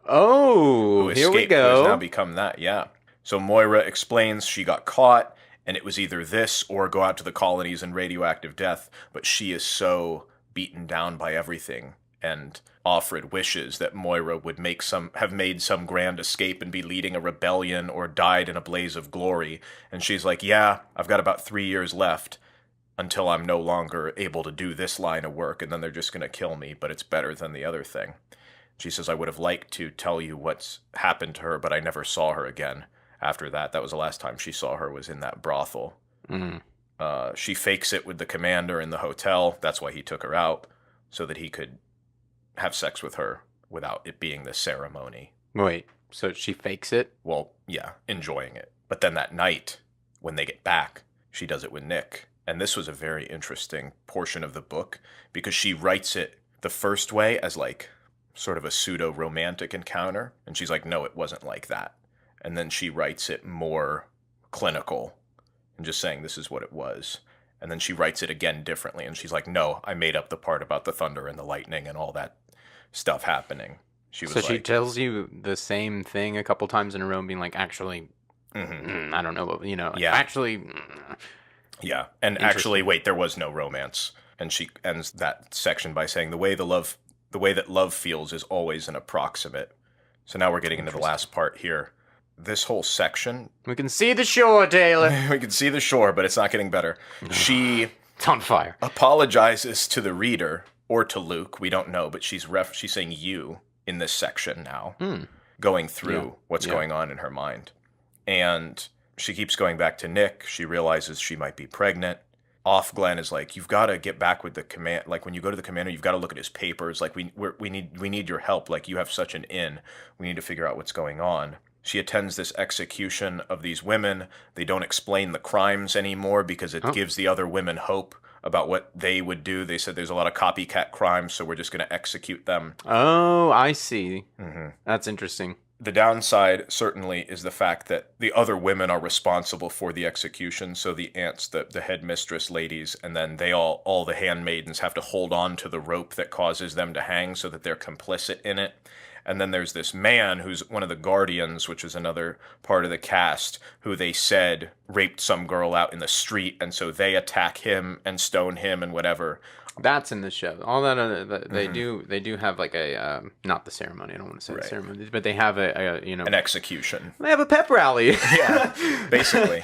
Oh, here we go. Who has now become that, yeah. So Moira explains she got caught, and it was either this or go out to the colonies and radioactive death, but she is so beaten down by everything. And Offred wishes that Moira would have made some grand escape and be leading a rebellion or died in a blaze of glory. And she's like, yeah, I've got about 3 years left until I'm no longer able to do this line of work, and then they're just going to kill me, but it's better than the other thing. She says, I would have liked to tell you what's happened to her, but I never saw her again after that. That was the last time she saw her, was in that brothel. Mm-hmm. She fakes it with the commander in the hotel. That's why he took her out, so that he could have sex with her without it being the ceremony. Wait, so she fakes it? Well, yeah, enjoying it. But then that night, when they get back, she does it with Nick. And this was a very interesting portion of the book, because she writes it the first way as like sort of a pseudo-romantic encounter. And she's like, no, it wasn't like that. And then she writes it more clinical and just saying this is what it was. And then she writes it again differently. And she's like, no, I made up the part about the thunder and the lightning and all that stuff happening. She tells you the same thing a couple times in a row, being like, actually, I don't know, actually. Yeah, and actually, wait, there was no romance. And she ends that section by saying the way that love feels is always an approximate. So now we're getting into the last part here. This whole section. We can see the shore, Taylor. We can see the shore, but it's not getting better. She it's on fire. Apologizes to the reader or to Luke. We don't know, but she's saying you in this section now, going through what's going on in her mind. And she keeps going back to Nick. She realizes she might be pregnant. Glenn is like, you've got to get back with the command. Like, when you go to the commander, you've got to look at his papers. Like, we need your help. Like, you have such an in. We need to figure out what's going on. She attends this execution of these women. They don't explain the crimes anymore because it gives the other women hope about what they would do. They said there's a lot of copycat crimes, so we're just going to execute them. Oh, I see. Mm-hmm. That's interesting. The downside, certainly, is the fact that the other women are responsible for the execution. So the aunts, the headmistress ladies, and then all the handmaidens have to hold on to the rope that causes them to hang so that they're complicit in it. And then there's this man who's one of the guardians, which is another part of the cast, who they said raped some girl out in the street. And so they attack him and stone him and whatever. That's in the show. All that they do have like a not the ceremony. I don't want to say the ceremony, but they have an execution. They have a pep rally. Yeah, basically.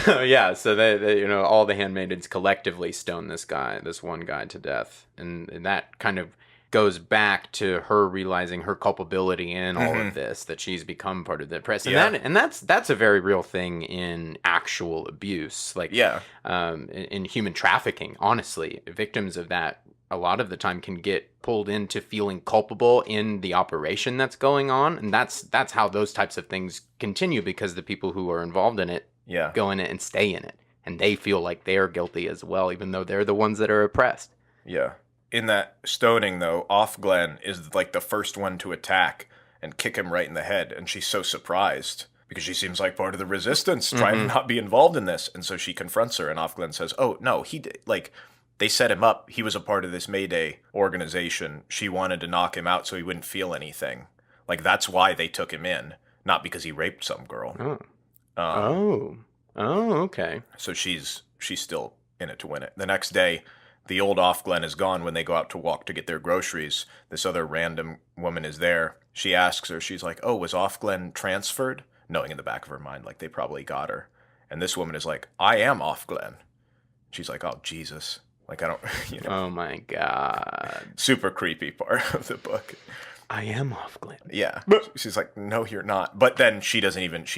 Yeah. So they all the handmaidens collectively stone this one guy to death, and that kind of goes back to her realizing her culpability in all of this, that she's become part of the press, and that's a very real thing in actual abuse, like in human trafficking. Honestly, victims of that a lot of the time can get pulled into feeling culpable in the operation that's going on, and that's how those types of things continue, because the people who are involved in it go in it and stay in it, and they feel like they're guilty as well, even though they're the ones that are oppressed. Yeah. In that stoning, though, Glenn is like the first one to attack and kick him right in the head. And she's so surprised because she seems like part of the resistance, trying to not be involved in this. And so she confronts her, and Glenn says, oh, no, he did. Like, they set him up. He was a part of this Mayday organization. She wanted to knock him out so he wouldn't feel anything. Like, that's why they took him in, not because he raped some girl. Okay. So she's still in it to win it. The next day, the old Glenn is gone. When they go out to walk to get their groceries, this other random woman is there. She asks her, she's like, oh, was Glenn transferred? Knowing in the back of her mind, like, they probably got her. And this woman is like, I am Glenn. She's like, oh, Jesus. Like, I don't, Oh, my God. Super creepy part of the book. I am Glenn. Yeah. She's like, no, you're not. But then she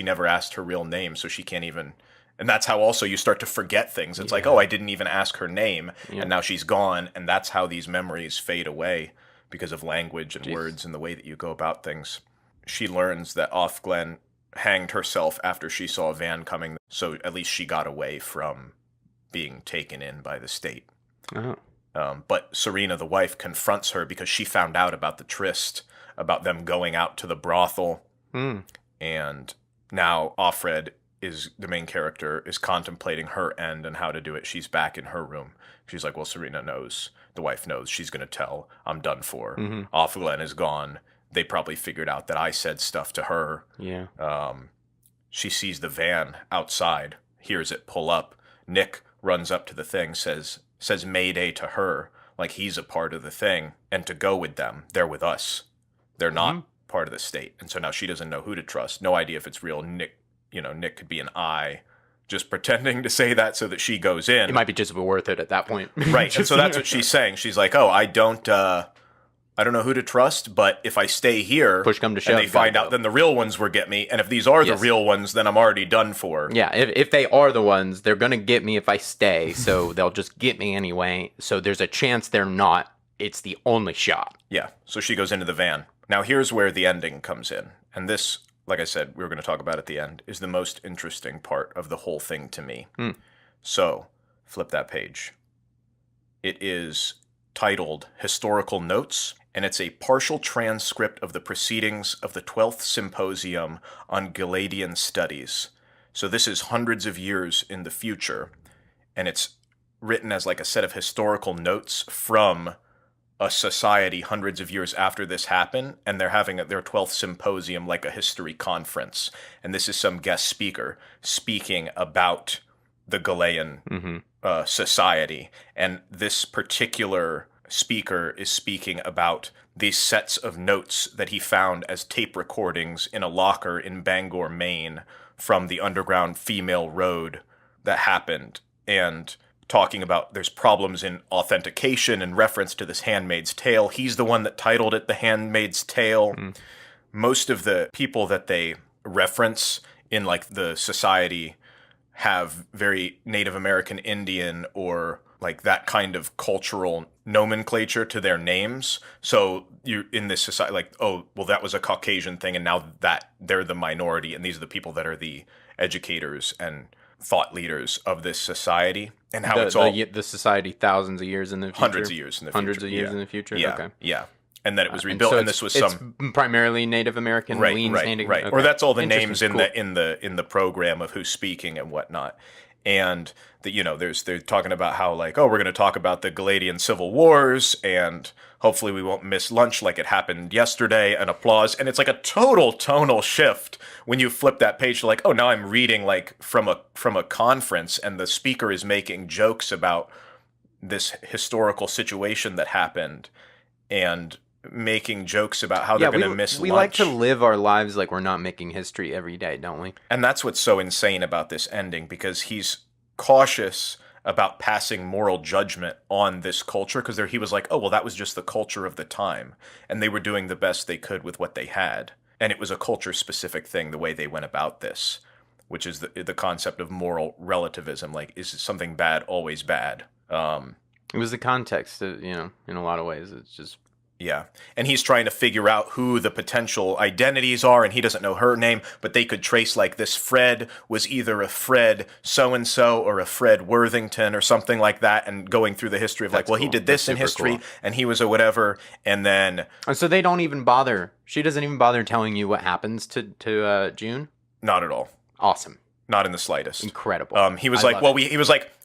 never asked her real name, so she can't even. And that's how also you start to forget things. It's like, oh, I didn't even ask her name, and now she's gone. And that's how these memories fade away because of language and words and the way that you go about things. She learns that Glenn hanged herself after she saw a van coming, so at least she got away from being taken in by the state. Oh. But Serena, the wife, confronts her because she found out about the tryst, about them going out to the brothel. And now Offred is the main character, is contemplating her end and how to do it. She's back in her room. She's like, well, Serena knows. The wife knows. She's going to tell. I'm done for. Offglen is gone. They probably figured out that I said stuff to her. Yeah. She sees the van outside, hears it pull up. Nick runs up to the thing, says Mayday to her, like he's a part of the thing, and to go with them. They're with us. They're not part of the state. And so now she doesn't know who to trust. No idea if it's real. Nick could be an eye, just pretending to say that so that she goes in. It might be just worth it at that point. Right. And so that's what she's saying. She's like, oh, I don't know who to trust, but if I stay here, push come to shove, and they find out, then the real ones will get me. And if these are the real ones, then I'm already done for. Yeah, if they are the ones, they're going to get me if I stay, so they'll just get me anyway. So there's a chance they're not. It's the only shot. Yeah, so she goes into the van. Now here's where the ending comes in. And this, like I said, we were going to talk about at the end, is the most interesting part of the whole thing to me. So, flip that page. It is titled Historical Notes, and it's a partial transcript of the proceedings of the 12th Symposium on Galadian Studies. So this is hundreds of years in the future, and it's written as like a set of historical notes from a society hundreds of years after this happened, and they're having their 12th symposium like a history conference. And this is some guest speaker speaking about the Galilean society. And this particular speaker is speaking about these sets of notes that he found as tape recordings in a locker in Bangor, Maine, from the underground female road that happened, and talking about there's problems in authentication and reference to this Handmaid's Tale. He's the one that titled it The Handmaid's Tale. Most of the people that they reference in like the society have very Native American Indian or like that kind of cultural nomenclature to their names. So you're in this society like, oh, well, that was a Caucasian thing, and now that they're the minority, and these are the people that are the educators and thought leaders of this society, and how it's all the society thousands of years in the future, hundreds of years in the future, hundreds of years in the future. Yeah, okay. Yeah, and then it was rebuilt, and this was it's primarily Native American, right. Okay. Or that's all the names in the program of who's speaking and whatnot. And they're talking about how like, oh, we're going to talk about the Galadian civil wars, and hopefully we won't miss lunch like it happened yesterday, and applause. And it's like a total tonal shift when you flip that page to like, oh, now I'm reading like from a conference, and the speaker is making jokes about this historical situation that happened, and making jokes about how they're going to miss lunch. We like to live our lives like we're not making history every day, don't we? And that's what's so insane about this ending, because he's cautious about passing moral judgment on this culture, because he was like, oh, well, that was just the culture of the time, and they were doing the best they could with what they had. And it was a culture-specific thing, the way they went about this, which is the concept of moral relativism. Like, is something bad always bad? It was the context, in a lot of ways. It's just... Yeah, and he's trying to figure out who the potential identities are, and he doesn't know her name, but they could trace, like, this Fred was either a Fred so-and-so or a Fred Worthington or something like that, and going through the history of, like, well, cool. He did this in history, cool. And he was a whatever, and then... So they don't even bother. She doesn't even bother telling you what happens to June? Not at all. Awesome. Not in the slightest. Incredible. He was like,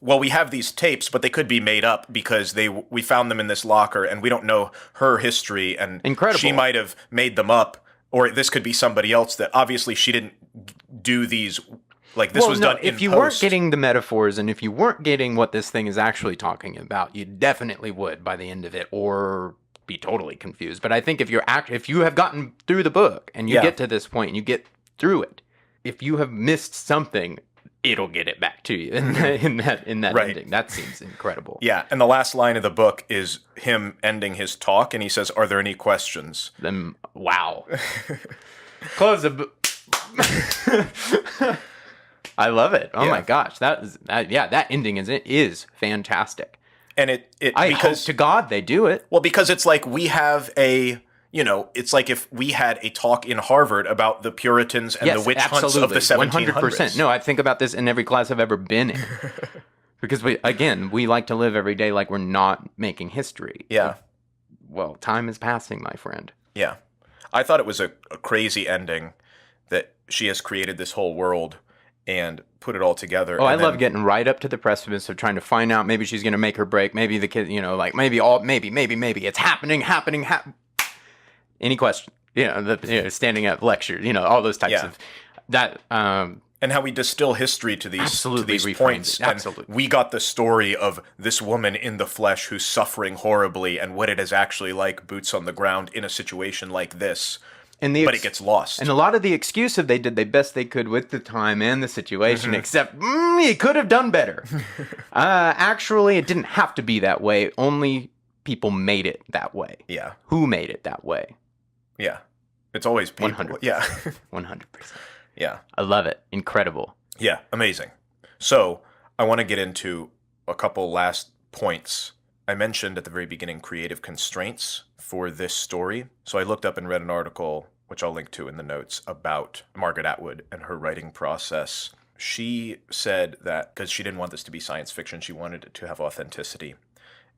we have these tapes, but they could be made up because we found them in this locker, and we don't know her history, and incredible. She might have made them up, or this could be somebody else that obviously she didn't do these. Like this was done in post. If you weren't getting the metaphors, and if you weren't getting what this thing is actually talking about, you definitely would by the end of it, or be totally confused. But I think if you have gotten through the book and you get to this point and you get through it, if you have missed something, it'll get it back to you in that right. Ending. That seems incredible. Yeah, and the last line of the book is him ending his talk, and he says, "Are there any questions?" Then, wow. Close the book. I love it. Oh my gosh, that ending is fantastic. And I hope to God they do it. Well, because it's like we have it's like if we had a talk in Harvard about the Puritans and the witch hunts of the 1700s. 100%. No, I think about this in every class I've ever been in. Because we like to live every day like we're not making history. Yeah. Well, time is passing, my friend. Yeah. I thought it was a crazy ending that she has created this whole world and put it all together. Oh, I love getting right up to the precipice of trying to find out. Maybe she's going to make her break. Maybe the kid, like maybe it's happening. Any question? Standing up lectures, all those types of that. And how we distill history to these points. Absolutely. And we got the story of this woman in the flesh who's suffering horribly and what it is actually like, boots on the ground, in a situation like this. But it gets lost. And a lot of the excuse of they did the best they could with the time and the situation, except he could have done better. Actually, it didn't have to be that way. Only people made it that way. Yeah. Who made it that way? Yeah. It's always people. 100%. Yeah. 100%. Yeah. I love it. Incredible. Yeah. Amazing. So I want to get into a couple last points. I mentioned at the very beginning creative constraints for this story. So I looked up and read an article, which I'll link to in the notes, about Margaret Atwood and her writing process. She said that because she didn't want this to be science fiction, she wanted it to have authenticity.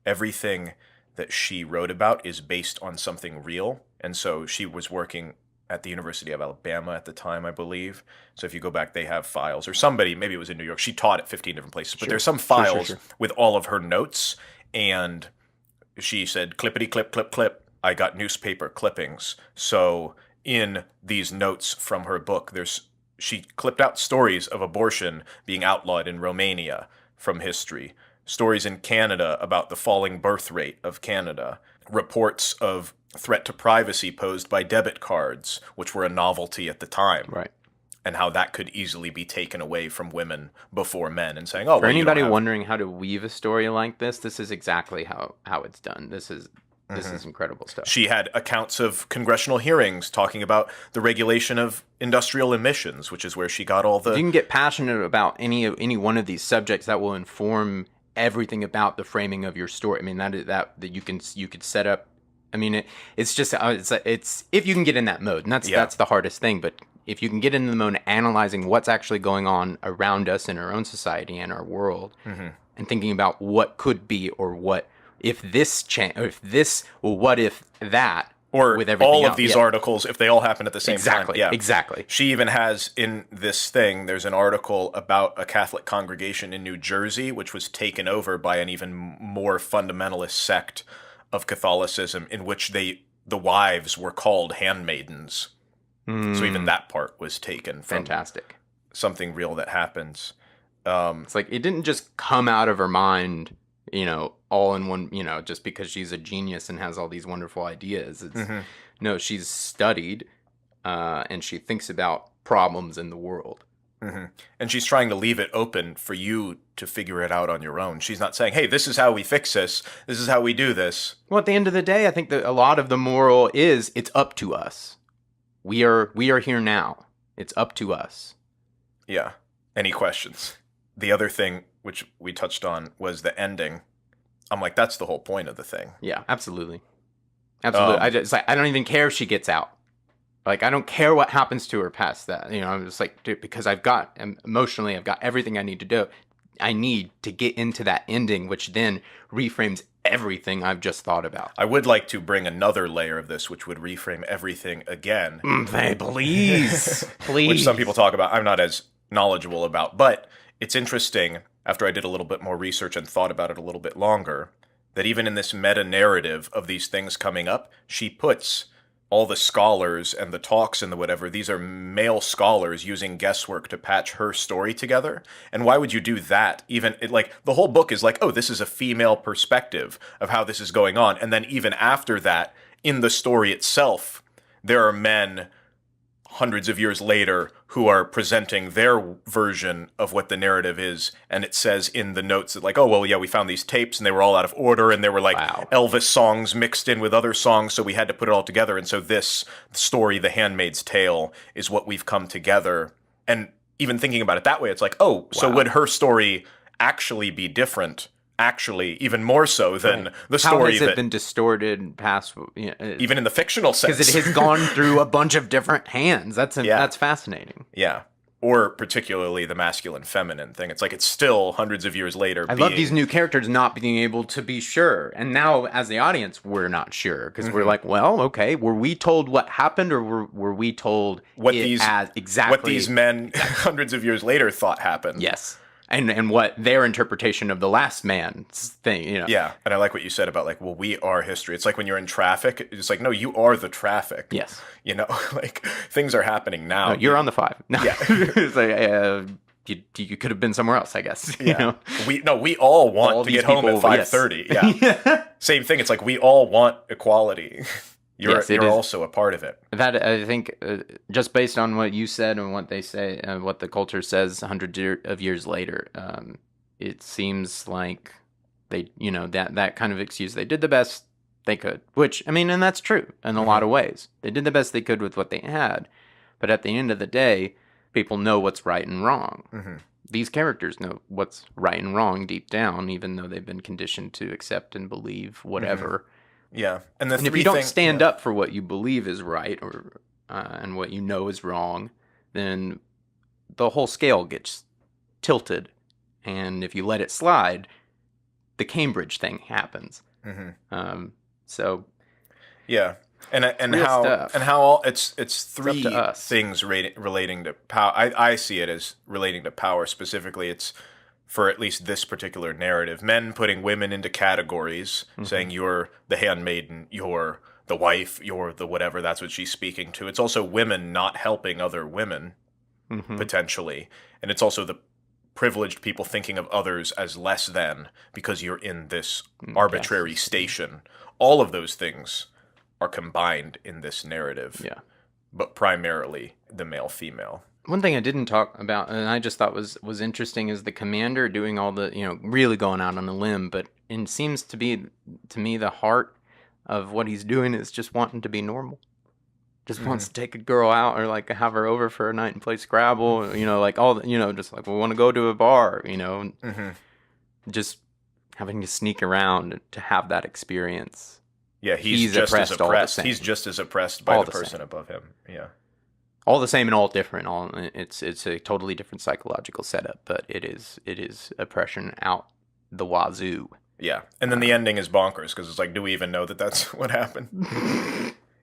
Everything that she wrote about is based on something real. And so she was working at the University of Alabama at the time, I believe. So if you go back, they have files. Or somebody, maybe it was in New York, she taught at 15 different places. But there's some files with all of her notes. And she said, clippity, clip, clip, clip. I got newspaper clippings. So in these notes from her book, she clipped out stories of abortion being outlawed in Romania from history. Stories in Canada about the falling birth rate of Canada. Reports of threat to privacy posed by debit cards, which were a novelty at the time. Right. And how that could easily be taken away from women before men, and saying, "Oh, for anybody wondering how to weave a story like this is exactly how it's done. This is incredible stuff." She had accounts of congressional hearings talking about the regulation of industrial emissions, which is where she got all the. If you can get passionate about any one of these subjects, that will inform everything about the framing of your story. I mean, that you could set up. I mean, it's if you can get in that mode, and that's the hardest thing. But if you can get into the mode analyzing what's actually going on around us in our own society and our world, and thinking about what could be, or what if this what if that, or with everything all of these articles, if they all happen at the same time. Yeah, exactly. She even has in this thing, there's an article about a Catholic congregation in New Jersey, which was taken over by an even more fundamentalist sect of Catholicism, in which the wives were called handmaidens. So even that part was taken from fantastic something real that happens. It's like it didn't just come out of her mind, all in one, just because she's a genius and has all these wonderful ideas. No, she's studied, and she thinks about problems in the world. And she's trying to leave it open for you to figure it out on your own. She's not saying, hey, this is how we fix this. This is how we do this. Well, at the end of the day, I think that a lot of the moral is it's up to us. We are here now. It's up to us. Yeah. Any questions? The other thing, which we touched on, was the ending. I'm like, that's the whole point of the thing. Yeah, absolutely. Absolutely. I don't even care if she gets out. Like, I don't care what happens to her past that. I'm just like, dude, because emotionally, I've got everything I need to do. I need to get into that ending, which then reframes everything I've just thought about. I would like to bring another layer of this, which would reframe everything again. Please. Please. Which some people talk about. I'm not as knowledgeable about. But it's interesting, after I did a little bit more research and thought about it a little bit longer, that even in this meta-narrative of these things coming up, she puts all the scholars and the talks and the whatever, these are male scholars using guesswork to patch her story together. And why would you do that? The whole book is like, oh, this is a female perspective of how this is going on. And then even after that, in the story itself, there are men hundreds of years later who are presenting their version of what the narrative is. And it says in the notes that like, oh, well, yeah, we found these tapes and they were all out of order and there were like Elvis songs mixed in with other songs. So we had to put it all together. And so this story, The Handmaid's Tale, is what we've come together. And even thinking about it that way, it's like, oh, so would her story actually be different? Actually, even more so than the story has it been distorted past, even in the fictional sense, because it has gone through a bunch of different hands. That's fascinating. Yeah, or particularly the masculine-feminine thing. It's like it's still hundreds of years later. I love these new characters not being able to be sure. And now, as the audience, we're not sure. Because we're like, well, okay, were we told what happened, or were we told what these men hundreds of years later thought happened? Yes. And what their interpretation of the last man's thing, you know. Yeah, and I like what you said about, like, well, we are history. It's like when you're in traffic, it's like, no, you are the traffic. Yes. You know, like, things are happening now. No, you're on the 5. No. Yeah. It's like, you could have been somewhere else, I guess. Yeah. You know? We all want to get home at 5:30. Yes. Yeah. Same thing. It's like we all want equality. You're also a part of it. That, I think, just based on what you said and what they say, what the culture says hundreds of years later, it seems like they, you know, that kind of excuse. They did the best they could, which, I mean, and that's true in a lot of ways. They did the best they could with what they had. But at the end of the day, people know what's right and wrong. Mm-hmm. These characters know what's right and wrong deep down, even though they've been conditioned to accept and believe whatever. Mm-hmm. Yeah, and if you don't stand up for what you believe is right, or and what you know is wrong, then the whole scale gets tilted. And if you let it slide, the Cambridge thing happens. Mm-hmm. So, yeah, and how it's three things relating to power. I see it as relating to power specifically. It's, for at least this particular narrative, men putting women into categories, saying you're the handmaiden, you're the wife, you're the whatever, that's what she's speaking to. It's also women not helping other women, potentially. And it's also the privileged people thinking of others as less than because you're in this arbitrary station. All of those things are combined in this narrative. Yeah. But primarily the male-female. One thing I didn't talk about, and I just thought was interesting, is the commander doing all the, you know, really going out on a limb. But it seems to be, to me, the heart of what he's doing is just wanting to be normal. Just wants to take a girl out, or like have her over for a night and play Scrabble. You know, like all the, you know, just like we want to go to a bar. You know, just having to sneak around to have that experience. Yeah, he's just as oppressed. He's just as oppressed by the person above him. Yeah. All the same and all different. It's a totally different psychological setup, but it is oppression out the wazoo. Yeah, and then the ending is bonkers because it's like, do we even know that that's what happened?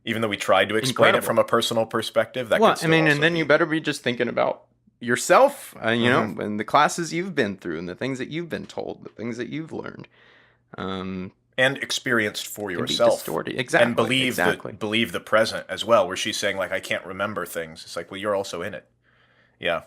Even though we tried to explain it from a personal perspective, that could still and then you better be just thinking about yourself, you know, and the classes you've been through, and the things that you've been told, the things that you've learned. And experienced for yourself. Exactly. And believe the present as well, where she's saying, like, I can't remember things. It's like, well, you're also in it. Yeah.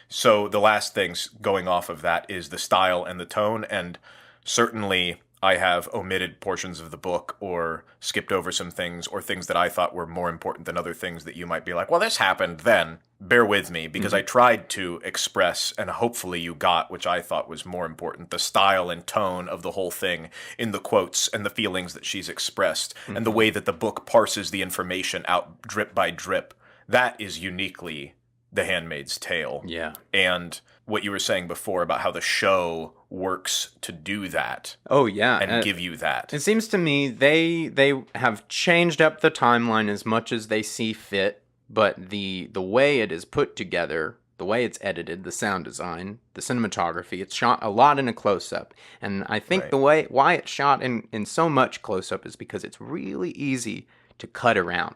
So the last things going off of that is the style and the tone. And certainly I have omitted portions of the book or skipped over some things, or things that I thought were more important than other things that you might be like, well, this happened then. Bear with me, because I tried to express, and hopefully you got, which I thought was more important, the style and tone of the whole thing in the quotes and the feelings that she's expressed, and the way that the book parses the information out drip by drip. That is uniquely The Handmaid's Tale. Yeah. And what you were saying before about how the show works to do that. Oh, yeah. And give you that. It seems to me they have changed up the timeline as much as they see fit, but the way it is put together, the way it's edited, the sound design, the cinematography, it's shot a lot in a close-up. And I think why it's shot in so much close-up is because it's really easy to cut around.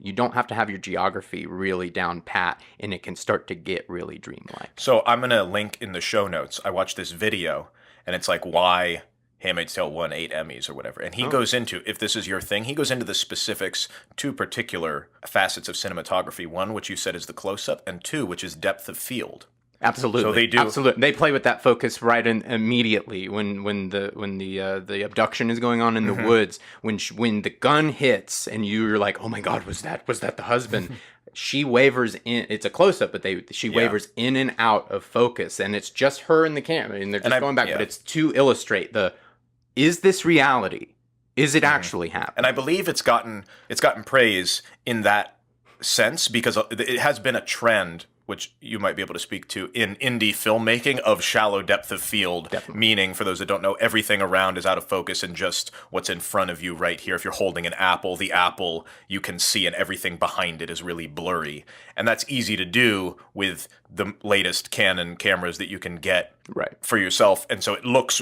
You don't have to have your geography really down pat, and it can start to get really dreamlike. So I'm going to link in the show notes. I watched this video, and it's like why Handmaid's Tale won 8 Emmys or whatever. And he goes into, if this is your thing, he goes into the specifics, 2 particular facets of cinematography. 1, which you said is the close-up, and 2, which is depth of field. Absolutely. So they do. Absolutely. They play with that focus right immediately when the abduction is going on in the woods. When the gun hits and you're like, oh my God, was that the husband? She wavers in. It's a close up, but she wavers in and out of focus, and it's just her and the camera, and they're just going back. But it's to illustrate is this reality? Is it actually happening? And I believe it's gotten praise in that sense because it has been a trend which you might be able to speak to in indie filmmaking, of shallow depth of field. Definitely. Meaning, for those that don't know, everything around is out of focus and just what's in front of you right here. If you're holding an apple, the apple you can see and everything behind it is really blurry. And that's easy to do with the latest Canon cameras that you can get for yourself. And so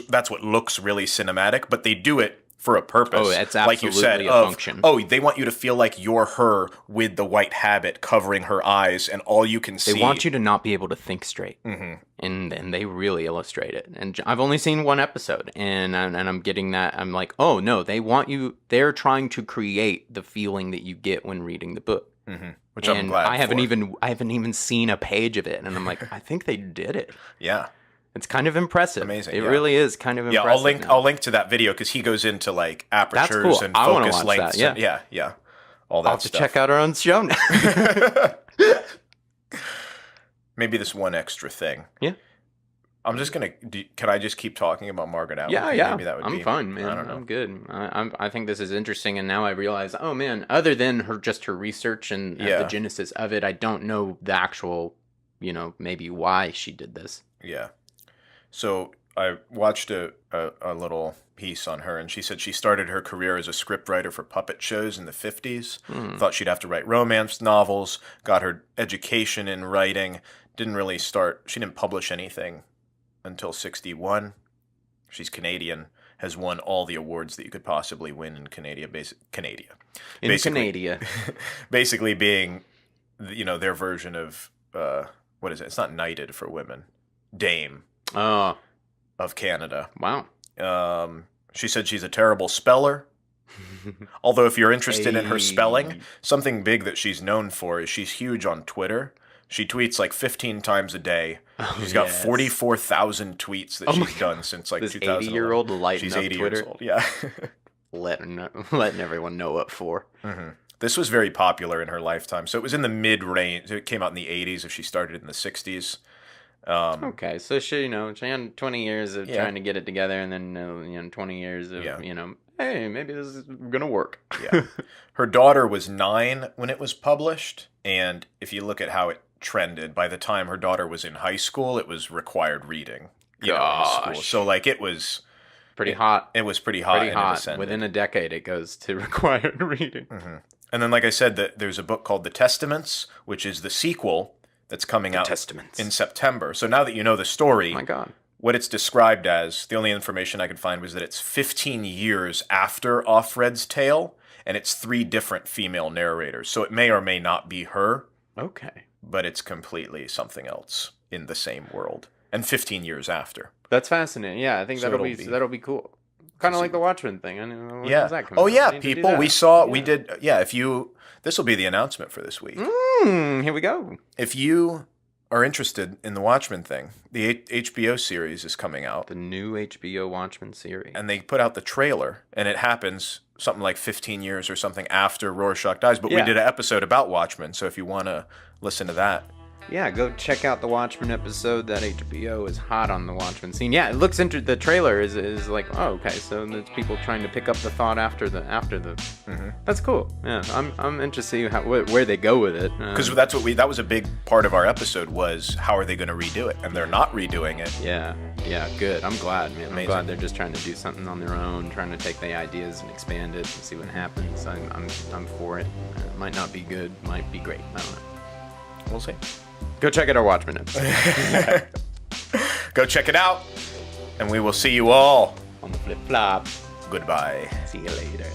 that's what looks really cinematic, but they do it for a purpose. Oh, it's absolutely like you said, a function. Oh, they want you to feel like you're her with the white habit covering her eyes, and all you can see. They want you to not be able to think straight, Mm-hmm. and they really illustrate it. And I've only seen one episode, and I'm getting that. I'm like, oh no, they want you. They're trying to create the feeling that you get when reading the book. Mm-hmm. Which I'm glad. I haven't even seen a page of it, and I'm like, I think they did it. Yeah. It's kind of impressive. Amazing. It really is kind of impressive. Yeah, I'll link to that video because he goes into like apertures and focus lengths. That, yeah. All that I'll have stuff. to check out our own show now. Maybe this one extra thing. Yeah. I'm just gonna. Can I just keep talking about Margaret Atwood? Yeah. Maybe that would I'm be fine, man. I don't know. I'm good. I think this is interesting, and now I realize, oh man, other than her research and the genesis of it, I don't know the actual, maybe why she did this. Yeah. So I watched a little piece on her, and she said she started her career as a scriptwriter for puppet shows in the 50s. Thought she'd have to write romance novels, got her education in writing, she didn't publish anything until 61. She's Canadian, has won all the awards that you could possibly win in Canada. Basically being, their version of, what is it? It's not knighted for women. Dame. Of Canada. Wow. She said she's a terrible speller. Although if you're interested in her spelling, something big that she's known for is she's huge on Twitter. She tweets like 15 times a day. She's got 44,000 tweets that she's done since like 2000. This 80-year-old lighting She's up 80 Twitter. years old. Yeah. letting everyone know what for. Mm-hmm. This was very popular in her lifetime. So it was in the mid-range. It came out in the 80s if she started in the 60s. Okay, so she had 20 years of trying to get it together, and then 20 years of hey, maybe this is gonna work. Yeah, her daughter was 9 when it was published, and if you look at how it trended, by the time her daughter was in high school, it was required reading. In school. So like it was pretty hot. It was pretty hot. Pretty hot. Within a decade, it goes to required reading. Mm-hmm. And then, like I said, there's a book called The Testaments, which is the sequel. That's coming out in September. So now that you know the story, oh my God, what it's described as, the only information I could find was that it's 15 years after Offred's tale, and it's 3 different female narrators. So it may or may not be her. Okay. But it's completely something else in the same world. And 15 years after. That's fascinating. Yeah, I think that'll be cool. Kind of like the Watchmen thing. I know, when does that come out? People. We did. Yeah, this will be the announcement for this week. Here we go. If you are interested in the Watchmen thing, the HBO series is coming out. The new HBO Watchmen series. And they put out the trailer, and it happens something like 15 years or something after Rorschach dies. But we did an episode about Watchmen, so if you want to listen to that. Yeah, go check out the Watchmen episode. That HBO is hot on the Watchmen scene. Yeah, it looks into the trailer is like, oh, okay, so it's people trying to pick up the thought after the. Mm-hmm. That's cool. Yeah, I'm interested to see where they go with it. Because that was a big part of our episode was how are they going to redo it, and they're not redoing it. Yeah, good. I'm glad, man. Amazing. I'm glad they're just trying to do something on their own, trying to take the ideas and expand it and see what happens. I'm for it. Might not be good, might be great. I don't know. We'll see. Go check out our Watchmen episode. Go check it out, and we will see you all on the flip-flop. Goodbye. See you later.